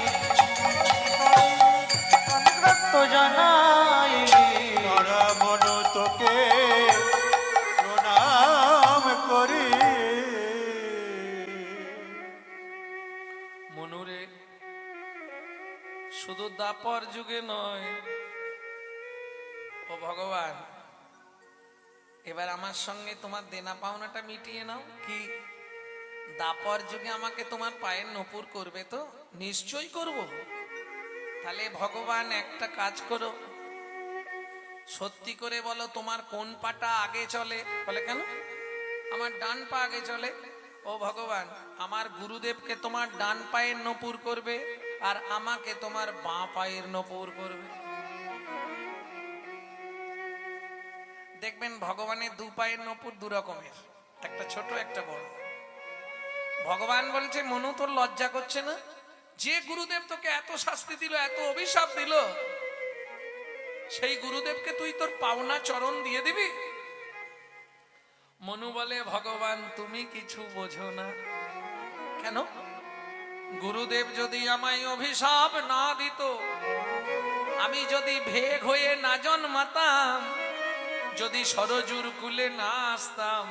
তত্ত্ব জানাইলি তারা মন তোকে প্রণাম করি। মনুরে শুধু দাপর যুগে নয় ও ভগবান এবার আমার সঙ্গে তোমার দেনা পাওনাটা মিটিয়ে নাও কি দাপর যুগে আমাকে তোমার পায়ের নপুর করবে তো নিশ্চয়ই করব তাহলে ভগবান একটা কাজ করো সত্যি করে বলো তোমার কোন পাটা আগে চলে বলে কেন আমার ডান পা আগে চলে ও ভগবান আমার গুরুদেবকে তোমার ডান পায়ের নপুর করবে আর আমাকে তোমার বাঁ পায়ের নপুর করবে দেখবেন ভগবানের দু পায়ের নপুর দু রকমের একটা ছোট একটা বড় ভগবান বলছে মনু তোর লজ্জা করছে না যে গুরুদেব তোকে এত শাস্তি দিল এত অভিশাপ দিল সেই গুরুদেবকে তুই তোর পাওনা চরণ দিয়ে দিবি মনু বলে ভগবান তুমি কিছু বোঝো না কেন গুরুদেব যদি আমায় অভিশাপ না দিত আমি যদি ভেগ হয়ে না জন্মাতাম যদি সরজুর কুলে না আসতাম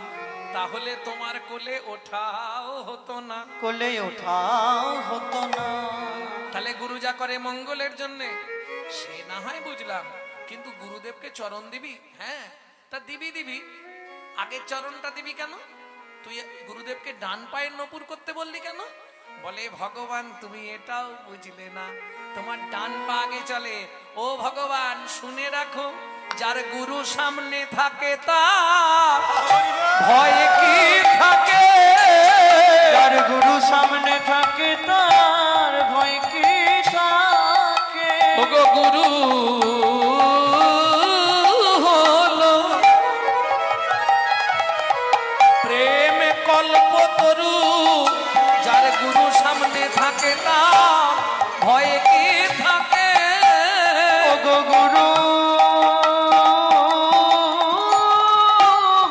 তাহলে তোমার কোলে ওঠাও হতো না কোলে ওঠাও হতো না তাহলে গুরু যা করে মঙ্গলের জন্য সে না হয় বুঝলাম কিন্তু গুরুদেবকে চরণ দিবি হ্যাঁ তা দিবি দিবি আগের চরণটা দিবি কেন তুই গুরুদেবকে ডান পায়ের নপুর করতে বললি কেন বলে ভগবান তুমি এটাও বুঝলে না তোমার ডান পা আগে চলে ও ভগবান শুনে রাখো যার গুরু সামনে থাকে তার ভয় কি থাকে যার গুরু সামনে থাকে তার ভয় কি থাকে ওগো গুরু হলো প্রেম কল্পতরু যার গুরু সামনে থাকে তার ভয় কি থাকে ওগো গুরু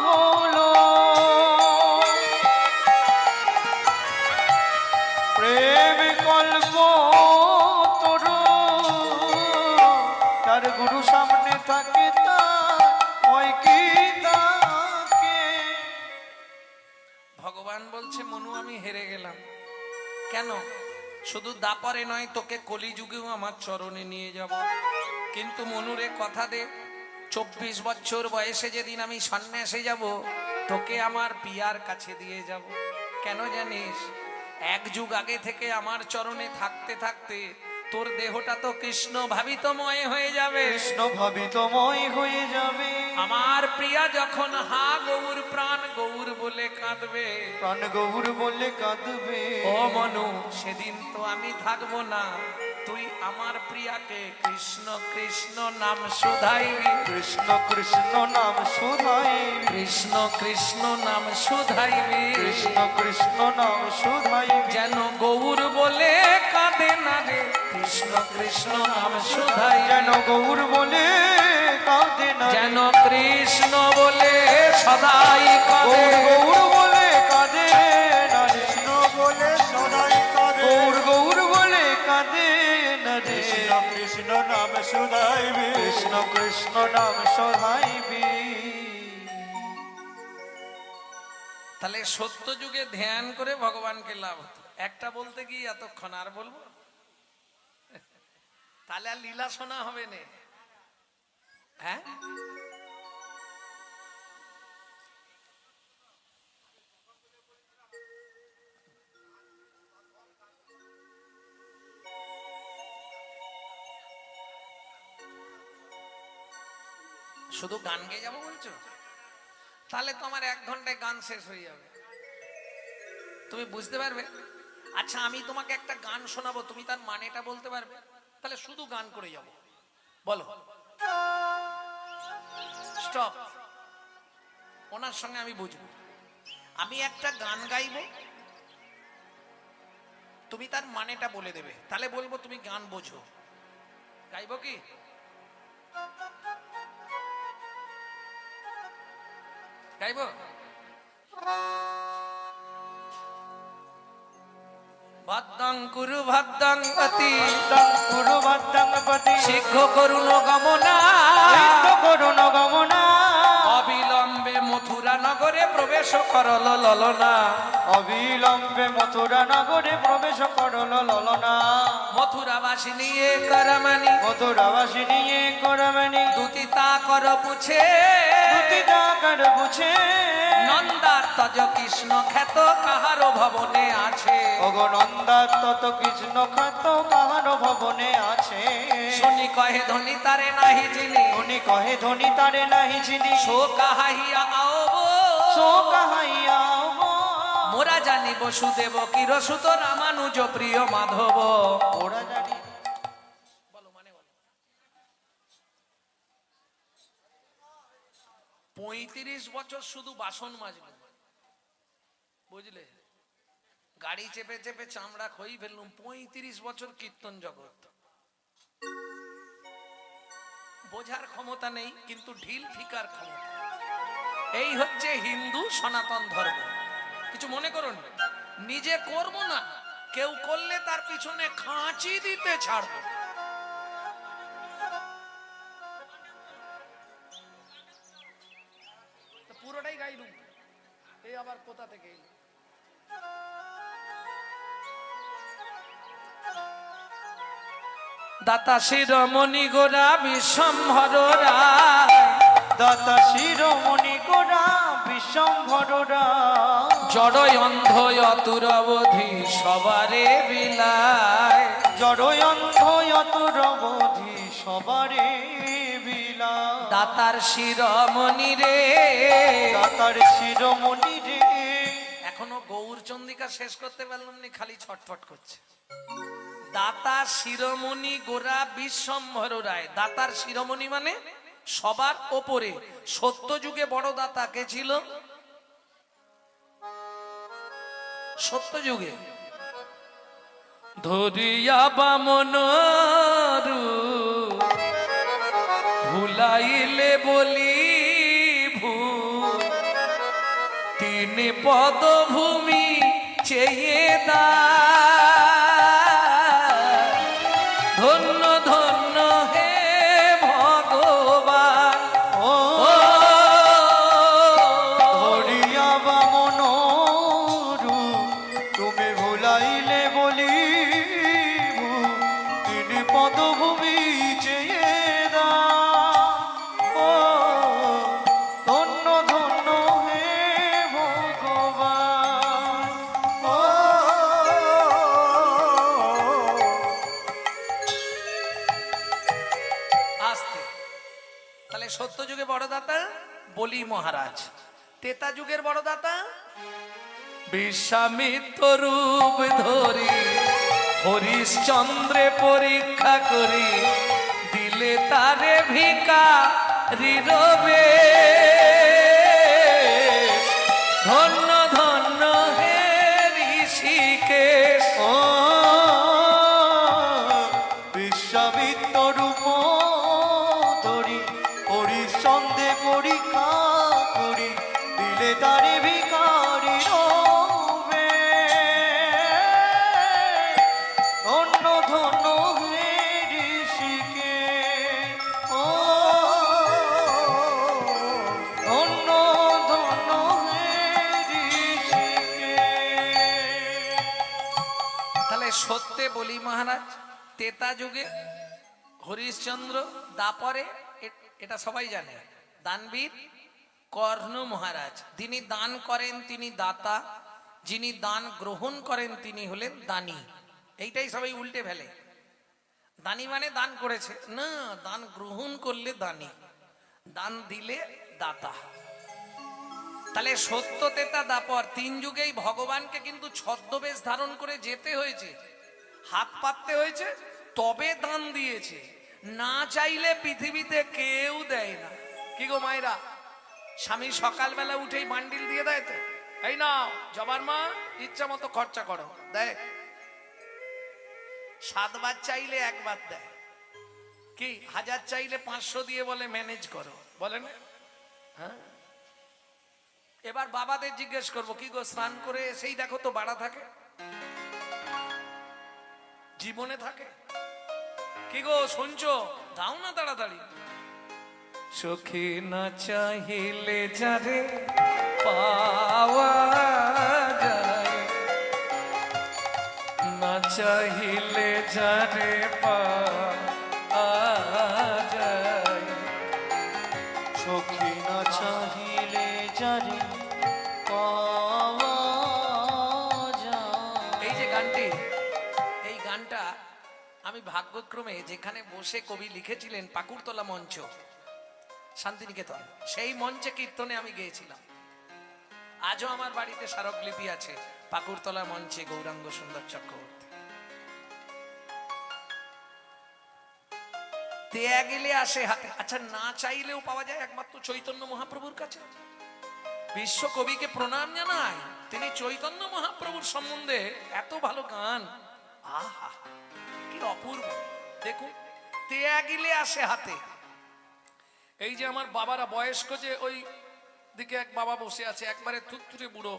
হলো প্রেম কল্প তরু তার গুরু সামনে থাকে তার ভয় কি থাকে ভগবান বলছে মনু আমি হেরে গেলাম কেন শুধু দাপরে নয় তোকে কলিযুগেও আমার চরণে নিয়ে যাব কিন্তু মনুরে কথা দে 24 বছর বয়সে যেদিন আমি সন্ন্যাসে যাব তোকে আমার পিয়ার কাছে দিয়ে যাব কেন জানিস এক যুগ আগে থেকে আমার চরণে থাকতে থাকতে তোর দেহটা তো কৃষ্ণ ভাবিতময় হয়ে যাবে কৃষ্ণ ভাবিতময় হয়ে যাবে আমার প্রিয়া যখন হা গৌর প্রাণ গৌর বলে কাঁদবে প্রাণ গৌর বলে কাঁদবে ও মনু সেদিন তো আমি থাকবো না তুই আমার প্রিয়াকে কৃষ্ণ কৃষ্ণ নাম শুধাইবি কৃষ্ণ কৃষ্ণ নাম শুধাইবি কৃষ্ণ কৃষ্ণ নাম শুধাইবি কৃষ্ণ কৃষ্ণ নাম শুধাইবি যেন গৌর বলে কাঁদে না রে কৃষ্ণ কৃষ্ণ নাম শুধাই যেন গৌর বলে কাঁদে না যেন কৃষ্ণ বলে সদাই কাঁদে গৌর বলে কাঁদে না রে। কৃষ্ণ বলে সদাই কাঁদে গৌর বলে কাঁদে না রে। কৃষ্ণ কৃষ্ণ নাম শুধাইবি কৃষ্ণ কৃষ্ণ নাম শুধাইবি তাহলে সত্য যুগে ধ্যান করে ভগবানকে লাভ হতো একটা বলতে গিয়ে এতক্ষণ আর বলবো তাহলে আর লীলা শোনা হবে না হ্যাঁ শুধু গান গেয়ে যাবো বলছো? তাহলে তো আমার 1 ঘন্টায় গান শেষ হয়ে যাবে, তুমি বুঝতে পারবে? আচ্ছা আমি তোমাকে একটা গান শোনাবো, তুমি তার মানেটা বলতে পারবে? তাহলে শুধু গান করে যাবো, বলো। স্টপ, ওনার সঙ্গে আমি বুঝবো। আমি একটা গান গাইবো, তুমি তার মানেটা বলে দেবে, তাহলে বলবো তুমি গান বোঝো। গাইবো কি? গাইবো? ভাদ্দাং কুরু ভাদ্দাং পতি কুরু ভদ্রাঙ্গপতি শীঘ্র করুণ গমনা করুণ গমনা অবিলম্বে মথুরা নগরে প্রবেশ করল ললনা। অবিলম্বে মথুরা নগরে প্রবেশ করল ললনা। মথুরাবাসী নিয়ে করমানি মথুরাবাসী নিয়ে করমানি দুতিতা কর পুছে দুতিদাকার বুঝে নন্দার তজ কৃষ্ণ খ্যাত কাহার ভবনে আছে। অগনন্দার তত কৃষ্ণ খাত কাহার ভবনে আছে। শুনি কহে ধনী তারে নাহি চিনি উনি কহে ধনী তারে নাহি চিনি সো কাহাইয়া আওব সো কাহাইয়া মোরা জানি বসুদেব কিরসুত রামানুজ প্রিয় মাধব। ওরা জানি বলো মানে বলো। 35 বছর শুধু বাসন মাজলো, বুঝলে? গাড়ি চেপে চেপে চামড়া খই ফেললুম। 35 বছর কীর্তন জগৎ, বোঝার ক্ষমতা নেই কিন্তু ঢিল ফিকার ক্ষমতা। এই হচ্ছে হিন্দু সনাতন ধর্ম। কিছু মনে করুন, নিজে করব না, কেউ করলে তার পিছনে খাঁচি দিতে ছাড়বো। তো পুরোটাই গাইলুম, এই আবার কোথা থেকে এলো? দাতা শিরোমণি গোরা বিশ্বম্ভর রায় দাতা শিরোমণি গোরা বিশ্বম্ভররা জড়ই অন্ধ অতুরবধি সবারে বিলায়। জড়ই অন্ধ অতুরবধি সবারে বিলা। দাতার শিরোমণি রে, দাতার শিরোমণি রে। এখনো গৌর চন্দিকা শেষ করতে পারলাম না, খালি ছটফট করছে। দাতা শিরোমণি গোরা বিশ্বম্ভর রায়। দাতার শিরোমণি মানে সবার ওপরে। সত্য যুগে বড় দাতা কে ছিল? সত্য যুগে ধরিয়া বামন ভুলাইলে বলি ভূ তিন পদভূমি চেয়ে দা। ধন্য ধন্য হে ভগবান ও ও ধরিয়া বামন তুমি ভুলাইলে বলি তিনি পদভূমি চেয়ে দা। ও ধন্য ধন্য হে ভগবান। ও আসতে। তাহলে সত্য যুগে বড় দাতা বলি মহারাজ। তেতা যুগের বড় দাতা বিশ্বামিত্র রূপ ধরি হরিশ্চন্দ্রে পরীক্ষা করি দিলে তারে ভিখারি রবে। ধন্য ধন্য হে ঋষিকেশ ও বিশ্বামিত্র রূপ ধরি হরিশ্চন্দ্রে পরীক্ষা করি দিলে তারে ভিখারি রবে। ধন্য ধন্য হে ঋষিকেশ। ও ধন্য ধন্য হে ঋষিকেশ। তাহলে সত্যে বলি মহারাজ তেতা যুগে হরিশ্চন্দ্র, দাপরে এটা সবাই জানে দানবীর কর্ণ মহারাজ। যিনি দান করেন তিনি দাতা, যিনি দান গ্রহণ করেন তিনি হলেন দানী। এইটাই সবাই উল্টে ফেলে। দানী মানে দান করেছে না, দান গ্রহণ করলে দানী। দান দিলে দাতা। তাহলে সত্য তেতা দাপর তিন যুগেই ভগবানকে কিন্তু ছদ্মবেশ ধারণ করে যেতে হয়েছে, হাত পাততে হয়েছে, তবে দান দিয়েছে। না চাইলে পৃথিবীতে কেউ দেয় না। কি গো মায়েরা, স্বামী সকালবেলা উঠেই বান্ডিল দিয়ে দেয় তো, এই না জবার মা ইচ্ছা মতো খরচা করো, দেয়? 7 বার চাইলে 1 বার দেয়। কি 1000 চাইলে 500 দিয়ে বলে ম্যানেজ করো, বলে না? হ্যাঁ। এবার বাবাদের জিজ্ঞেস করবো, কি গো স্নান করে এসেই দেখো তো বাড়া থাকে, জীবনে থাকে? কি গো শুনছো, দাও না তাড়াতাড়ি। সখী না চাহিলে যারে পাওয়া যায়, না চাহিলে যারে পাওয়া যায়। সখী না চাহিলে যারে পাওয়া যায়। এই যে গানটি, এই গানটা আমি ভাগ্যক্রমে যেখানে বসে কবি লিখেছিলেন পাকুড়তলা মঞ্চ শান্তিনিকেতন, সেই মঞ্চে কীর্তনে আমি গেয়েছিলাম। আজও আমার বাড়িতে স্মারকলিপি আছে পাকুড়তলা মঞ্চে গৌরাঙ্গ সুন্দর চক্রবর্তী। দেয়া গেলে আসে হাতে। আচ্ছা, না চাইলেও পাওয়া যায় একমাত্র চৈতন্য মহাপ্রভুর কাছে। বিশ্ব কবিকে প্রণাম জানায়, তিনি চৈতন্য মহাপ্রভুর সম্বন্ধে এত ভালো গান, আহা কি অপূর্ব। দেখুন, দেয়া গেলে আসে হাতে। এই যে আমার বাবারা বয়স্ক, যে ওই দিকে এক বাবা বসে আছে, একবারে থুতথুরে বুড়ো,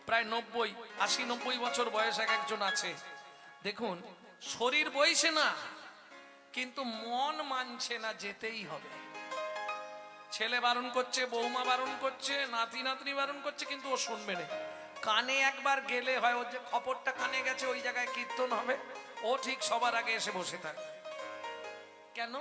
প্রায় 90, 80, 90 বছর বয়স এক একজন আছে। দেখুন, শরীর বইছে না, কিন্তু মন মানছে না, যেতেই হবে। ছেলে বারণ করছে, বৌমা বারণ করছে, নাতি নাতনি বারণ করছে, কিন্তু ও শুনবে না। কানে একবার গেলে হয়, ওর যে খবরটা কানে গেছে, ওই জায়গায় কীর্তন হবে, ও ঠিক সবার আগে এসে বসে থাকে। কেন?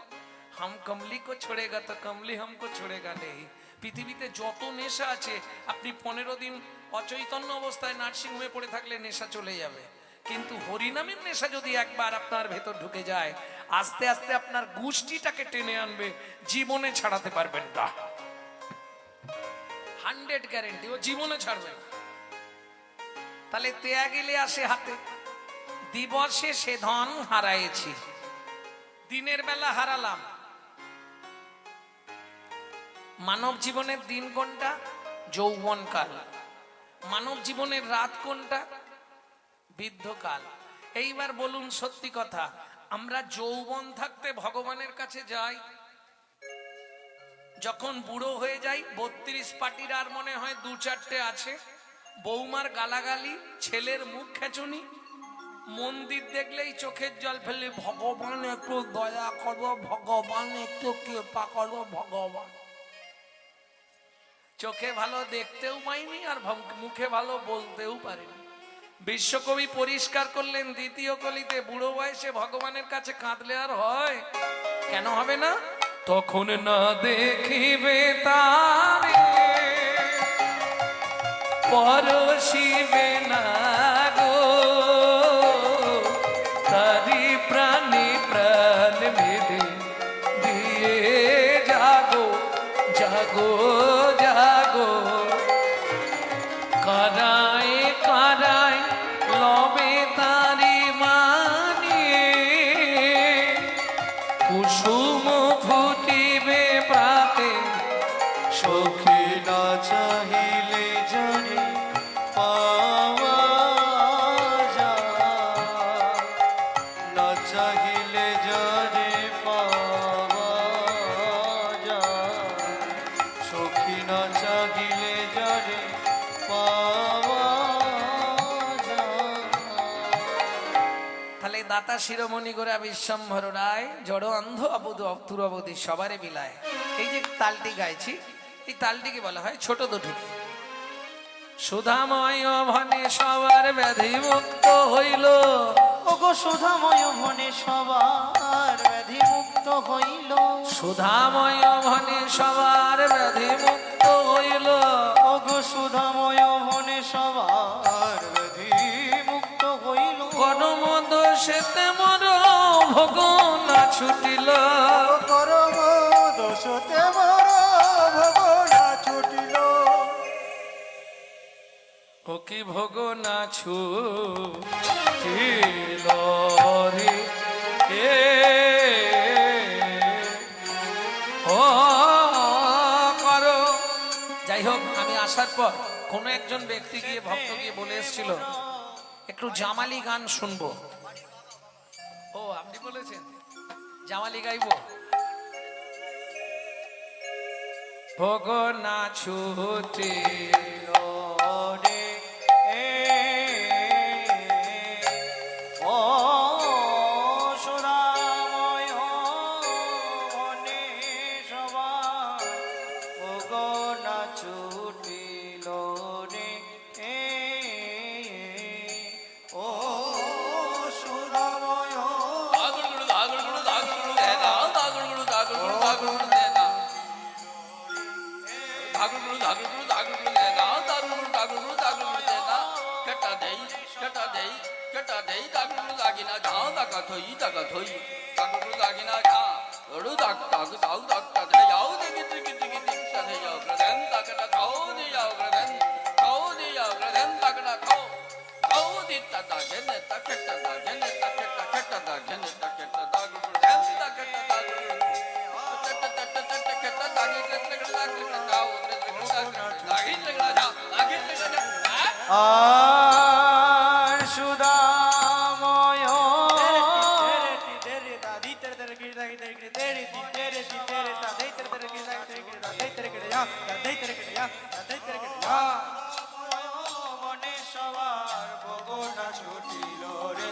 হাম কমলি কো ছোড়েগা তো কমলি হামকো ছোড়েগা নেই। পৃথিবীতে যত নেশা আছে, আপনি 15 দিন অচৈতন্য অবস্থায় নার্সিংহোমে পড়ে থাকলে নেশা চলে যাবে, কিন্তু হরিনামের নেশা যদি একবার আপনার ভেতর ঢুকে যায়, আস্তে আস্তে আপনার গোষ্ঠীটাকে টেনে আনবে, জীবনে ছাড়াতে পারবেন না। 100 গ্যারেন্টি, ও জীবনে ছাড়বে না। তাহলে তেয়া গেলে আসে হাতে। দিবসে সে ধন হারাইছি, দিনের বেলা হারালাম। মানব জীবনের দিন কোনটা? যৌবনকাল। মানব জীবনের রাত কোনটা? বৃদ্ধকাল। এইবার বলুন সত্যি কথা, আমরা যৌবন থাকতে ভগবানের কাছে যাই, যখন বুড়ো হয়ে যাই 32 পাটির আর মনে হয় 2-4টে আছে, বৌমার গালাগালি, ছেলের মুখ খেচুনি, মন্দির দেখলেই চোখের জল ফেলে, ভগবান একটু দয়া করো, ভগবান একটু কৃপা করো, ভগবান। চোখে ভালো দেখতেও পাইনি, আর মুখে ভালো বলতেও পারিনি। বিশ্বকবি পরিষ্কার করলেন, দ্বিতীয় কলিতে, বুড়ো বয়সে ভগবানের কাছে কাঁদলে আর হয়? কেন হবে না? তখন না দেখিবে তারে, পরশিবে না গো, তারি প্রাণী প্রাণ ভেদে দিয়ে জাগো জাগো জাগো। কারায় কারায় লবে তারি মানিয়ে, কুসুম ফুটিবে প্রাতে। সখী না চাহিলে যারে পাওয়া যায়, না চাহিলে যারে পাওয়া যায়। সখী না চাহিলে যারে পাওয়া যায়। তাহলে দাতা শিরোমণি গোরা বিশ্বম্ভর রায়, জড় অন্ধ অবুধ অবধুর অবধি সবারে বিলায়। এই যে তালটি গাইছি, এই তালটিকে বলা হয় ছোট দুঠুকি। সুধাময় ভনে সবার ব্যাধি মুক্ত হইল, ওগো সুধাময় ভনে সবার ব্যাধি মুক্ত হইল। সুধাময় ভনে সবার ব্যাধি মুক্ত হইল, ওগো সুধাময় ভনে সবার ব্যাধি মুক্ত হইল। কর্ম দোষেতে মর ভোগ না ছুটিল, করম দোষতে মর ও কি ভোগ না ছুটিল রে এ ও করো। যাই হোক, আমি আসার পর কোন একজন ব্যক্তি গিয়ে ভক্ত গিয়ে বলে এসেছিল একটু জামালি গান শুনবো। ও আপনি বলেছেন জামালি গাইবো? ভোগ না ছুটিল রে ও সুরাময় মনে সবার ওগো না ছুটিল রে ও সুরাময় আর সুদাময় মনে সবার ভোগনা ছুটিল রে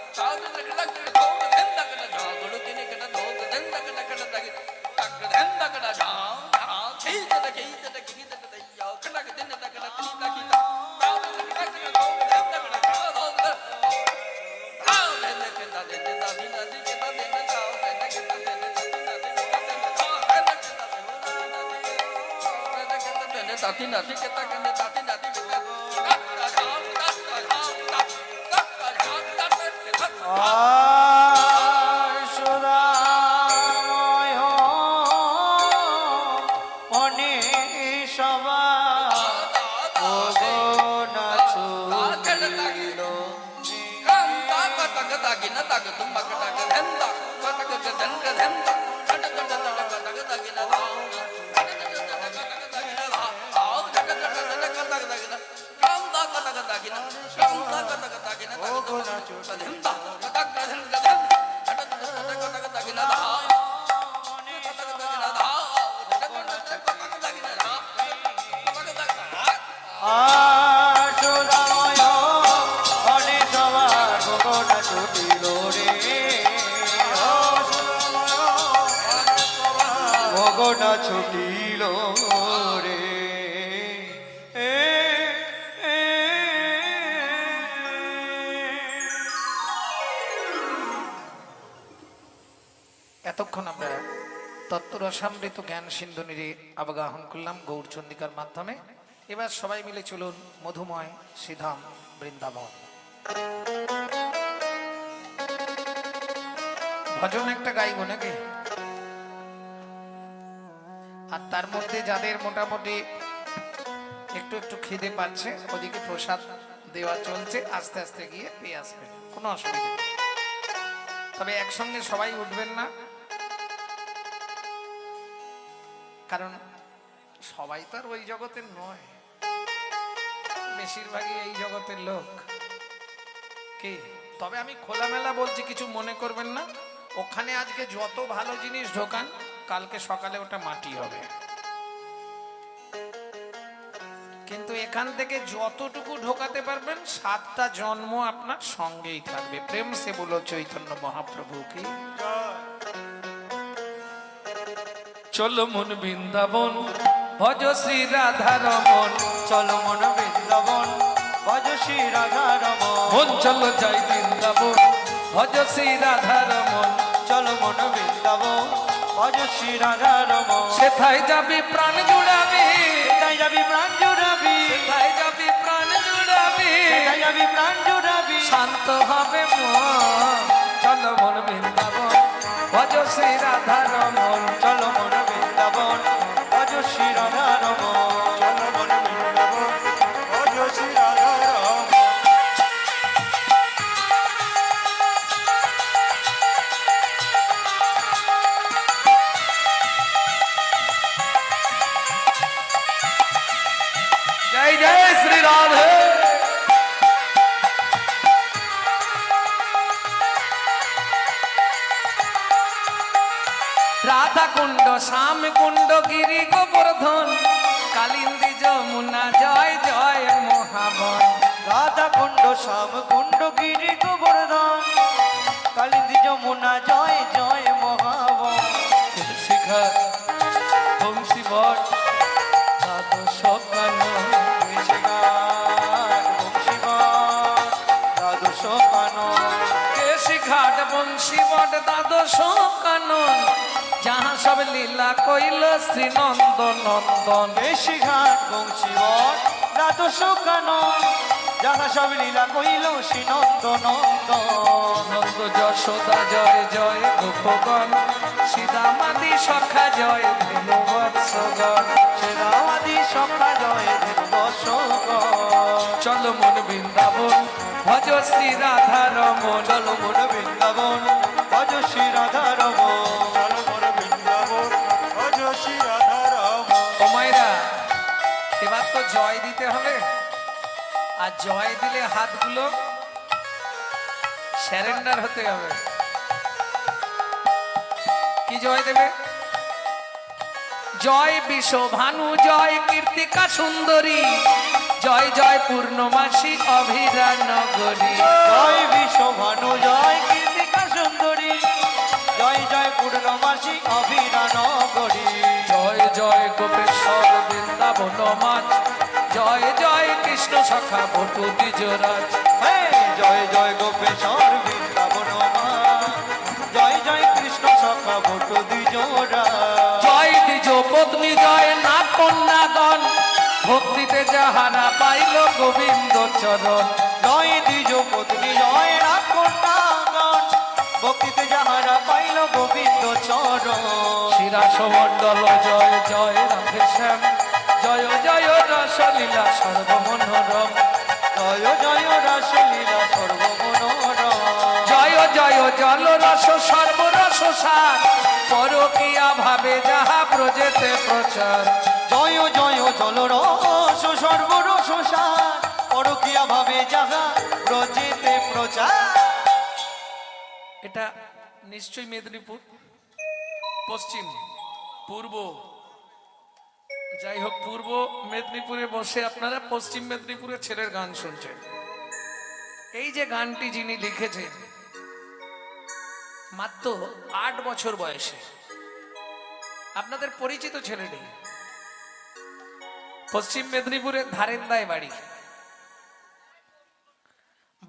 আর সুদাময় মনে সবার ভোগনা ছুটিল আর সুদাময় মনে সবার ভোগনা ছুটিল রে ও ভোগনা ছুটিল রে এতক্ষণ আমরা তত্ত্বরসামৃত জ্ঞান সিন্ধুনিরে অবগাহন করলাম গৌরচন্দিকার মাধ্যমে। এবার সবাই মিলে চলুন মধুময় শ্রীধাম বৃন্দাবন। ভজন একটা গাইব নাকি? আর তার মধ্যে যাদের মোটামুটি একটু একটু খিদে পাচ্ছে, ওদিকে প্রসাদ দেওয়া চলছে, আস্তে আস্তে গিয়ে পেয়ে আসবেন, কোনো অসুবিধা নেই। তবে একসঙ্গে সবাই উঠবেন না, কারণ সবাই তো আর ওই জগতের নয়, বেশিরভাগই এই জগতের লোক কি। তবে আমি খোলামেলা বলছি, কিছু মনে করবেন না। ওখানে আজকে যত ভালো জিনিস ঢোকান, কালকে সকালে ওটা মাটি হবে। কিন্তু এখান থেকে যতটুকু ঢোকাতে পারবেন, 7টা জন্ম আপনার সঙ্গেই থাকবে। প্রেম সে বলো চৈতন্য মহাপ্রভু কি। চলো মন বৃন্দাবন ভজ শ্রী রাধা রমন, চলো মন বৃন্দাবন ভজ শ্রী রাধা রমন, মন চলো যাই বৃন্দাবন ভজ শ্রী রাধা রমন, চলো মন বৃন্দাবন ভজ শ্রী রাধা রমন সেথায় যাবি প্রাণ জুড়াবি, তাই যাবি প্রাণ জুড়াবি সেথায় যাবি প্রাণ জুড়াবি, তাই যাবি প্রাণ জুড়াবি শান্ত হবে মন। চলো মন বৃন্দাবন ভজ শ্রী রাধা রমন। চলো মন বৃন্দাবন ভজ শ্রী রাধা রমন চলো মন বৃন্দাবন ভজ শ্রী রাধা রমন। জয় জয় শ্রী রাধে। রাধা কুণ্ড শ্যাম কুণ্ড গিরি গোবর্ধন, কালিন্দী যমুনা জয় জয় মহাবন। রাধা কুণ্ড শ্যাম কুণ্ড গিরি গোবর্ধন কালিন্দী যমুনা জয় জয় মহাবন শিখর বংশী বট দ্বাদশ কানন, দ্বাদশ কানন কেশি ঘাট বংশী বট দ্বাদশ কানন, যাহা সব লীলা কইল শ্রী নন্দ নন্দন। বেশি ঘাট বংশীবন দ্বাদশ কানন যাহা সব লীলা কইল শ্রী নন্দ নন্দন নন্দ যশোদা জয় জয় গোপগণ, সীতামাদি সখা জয় ধেনু বৎসগণ। সেরাদি সখা জয় দেবসগণ চলো মন বৃন্দাবন ভজ শ্রী রাধা রমন। চলো মন বৃন্দাবন ভজ শ্রী রাধা রমন চলো মন বৃন্দাবন ভজ শ্রী রাধা রমন। ও মায়েরা, এবার তো জয় দিতে হবে, আর জয় দিলে হাতগুলো স্যারেন্ডার হতে হবে। কি জয় দেবে? জয় বিশ্বভানু জয় কীর্তিকা সুন্দরী, জয় জয় পূর্ণমাসী অভিরা নগরী। জয় বিশ্বভানু জয় কীর্তিকা সুন্দরী জয় জয় পূর্ণমাসী অভিরা নগরী জয় জয় গোপেশ্বর বৃন্দাবন মাছ, জয় জয় কৃষ্ণ সখা বটু দ্বিজরাজ। হে জয় জয় গোপেশ্বর বৃন্দাবন মা জয় জয় কৃষ্ণ সখা ভট দ্বিজরা জয় দ্বিজ পত্নী জয় না কন্যাগণ, ভক্তিতে যাহারা পাইল গোবিন্দ চরণ। জয় দ্বিজ পত্নী জয় রাখন্ডাগণ ভক্তিতে যাহারা পাইল গোবিন্দ চরণ শিরাস মণ্ডল জয় জয় রাধে শ্যাম, জয় জয় রসলীলা সর্বমনোরম। জয় জয় রাসলীলা সর্বমনোরম জয় জয় জল রস সর্বরস সার, পরকিয়া ভাবে যাহা ব্রজেতে প্রচার। জয় জয় জলরস সর্বরস সার পরকিয়া ভাবে যাহা ব্রজেতে প্রচার এটা নিশ্চয়ই মেদিনীপুর, পশ্চিম, পূর্ব, যাই হোক পূর্ব মেদিনীপুরে বসে আপনারা পশ্চিম মেদিনীপুরের ছেলের গান শুনছেন। এই যে গানটি যিনি লিখেছেন মাত্র 8 বছর বয়সে, আপনাদের পরিচিত ছেলেটি, পশ্চিম মেদিনীপুরের ধারেন্দায় বাড়ি।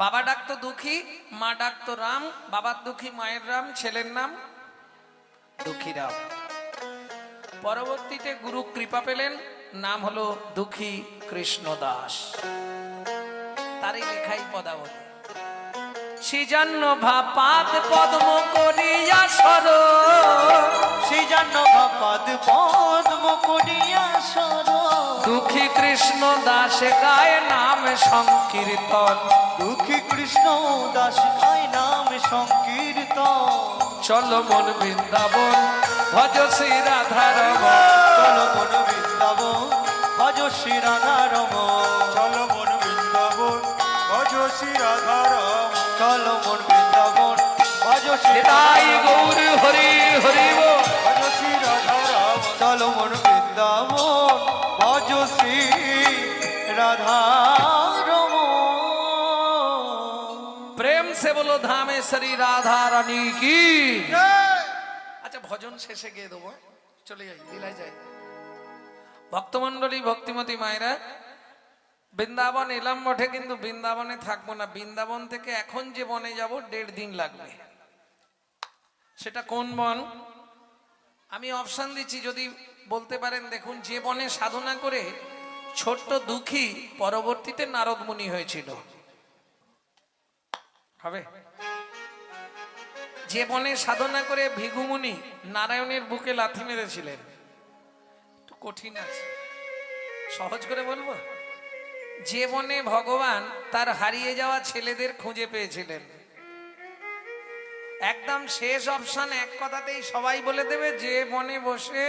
বাবা ডাকতো দুঃখী, মা ডাকতো রাম। বাবার দুঃখী, মায়ের রাম, ছেলের নাম দুঃখীরাম। পরবর্তীতে গুরু কৃপা পেলেন, নাম হলো দুঃখী কৃষ্ণ দাস। তারই লেখাই পদাবলী। সিজান্ন ভাপাত পদ্ম করিয়া সর, সিজান্ন ভাপাদ পদ্ম করিয়া সর দুঃখী কৃষ্ণ দাস গায় নাম সংকীর্তন। দুঃখী কৃষ্ণ দাস গায় নাম সংকীর্তন চলো মন বৃন্দাবন ভজ শ্রী রাধা রমন। চলো মন বৃন্দাবন ভজ শ্রী রাধা রমন চলো মন বৃন্দাবন ভজ শ্রী রাধা রমন। চলো মন বৃন্দাবন ভজ শ্রী নিতাই গৌর হরি হরি বল। ভজ শ্রী রাধা রমন। চলো মন বৃন্দাবন ভজ শ্রী রাধা রমন প্রেম সে বলো ধামেশ্বরী রাধা রানী কি। আচ্ছা ভজন শেষে গিয়ে দেবো, চলে যাই, লীলায় যাই। ভক্তমন্ডলী, ভক্তিমতী মায়েরা, বৃন্দাবন এলাম বটে, কিন্তু বৃন্দাবনে থাকবো না। বৃন্দাবন থেকে এখন যে বনে যাব 1.5 দিন লাগবে। সেটা কোন বন? আমি অপশান দিচ্ছি, যদি বলতে পারেন দেখুন। যে বনে সাধনা করে ছোট্ট দুঃখী পরবর্তীতে নারদ মুনি হয়েছিল, হবে? যে বনে সাধনা করে ভিখু মুনি নারায়ণের বুকে লাথি মেরেছিলেন, একটু কঠিন আছে, সহজ করে বলবো। যে বনে ভগবান তার হারিয়ে যাওয়া ছেলেদের খুঁজে পেয়েছিলেন, একদম শেষ অপশন, এক কথাতেই সবাই বলে দেবে, যে বনে বসে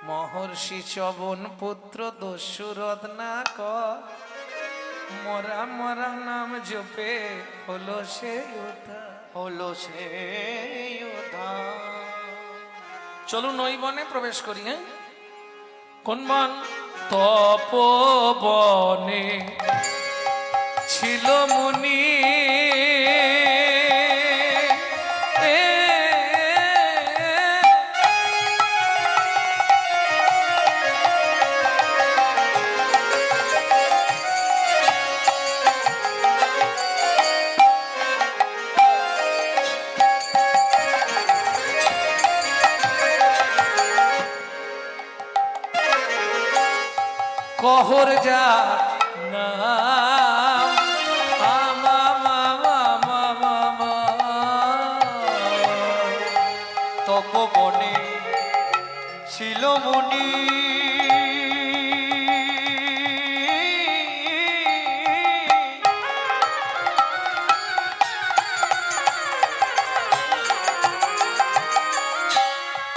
মহর্ষি চবন পুত্র দস্যুরথ না ক মরা মরা নাম জপে হলো সে উদ্ধার। হলো সে উদ্ধার। চলুন ওই বনে প্রবেশ করি। হ্যাঁ, কোন বন? তপবনে ছিল মুনি, কহর যা নাম তপবনে ছিল মুনি,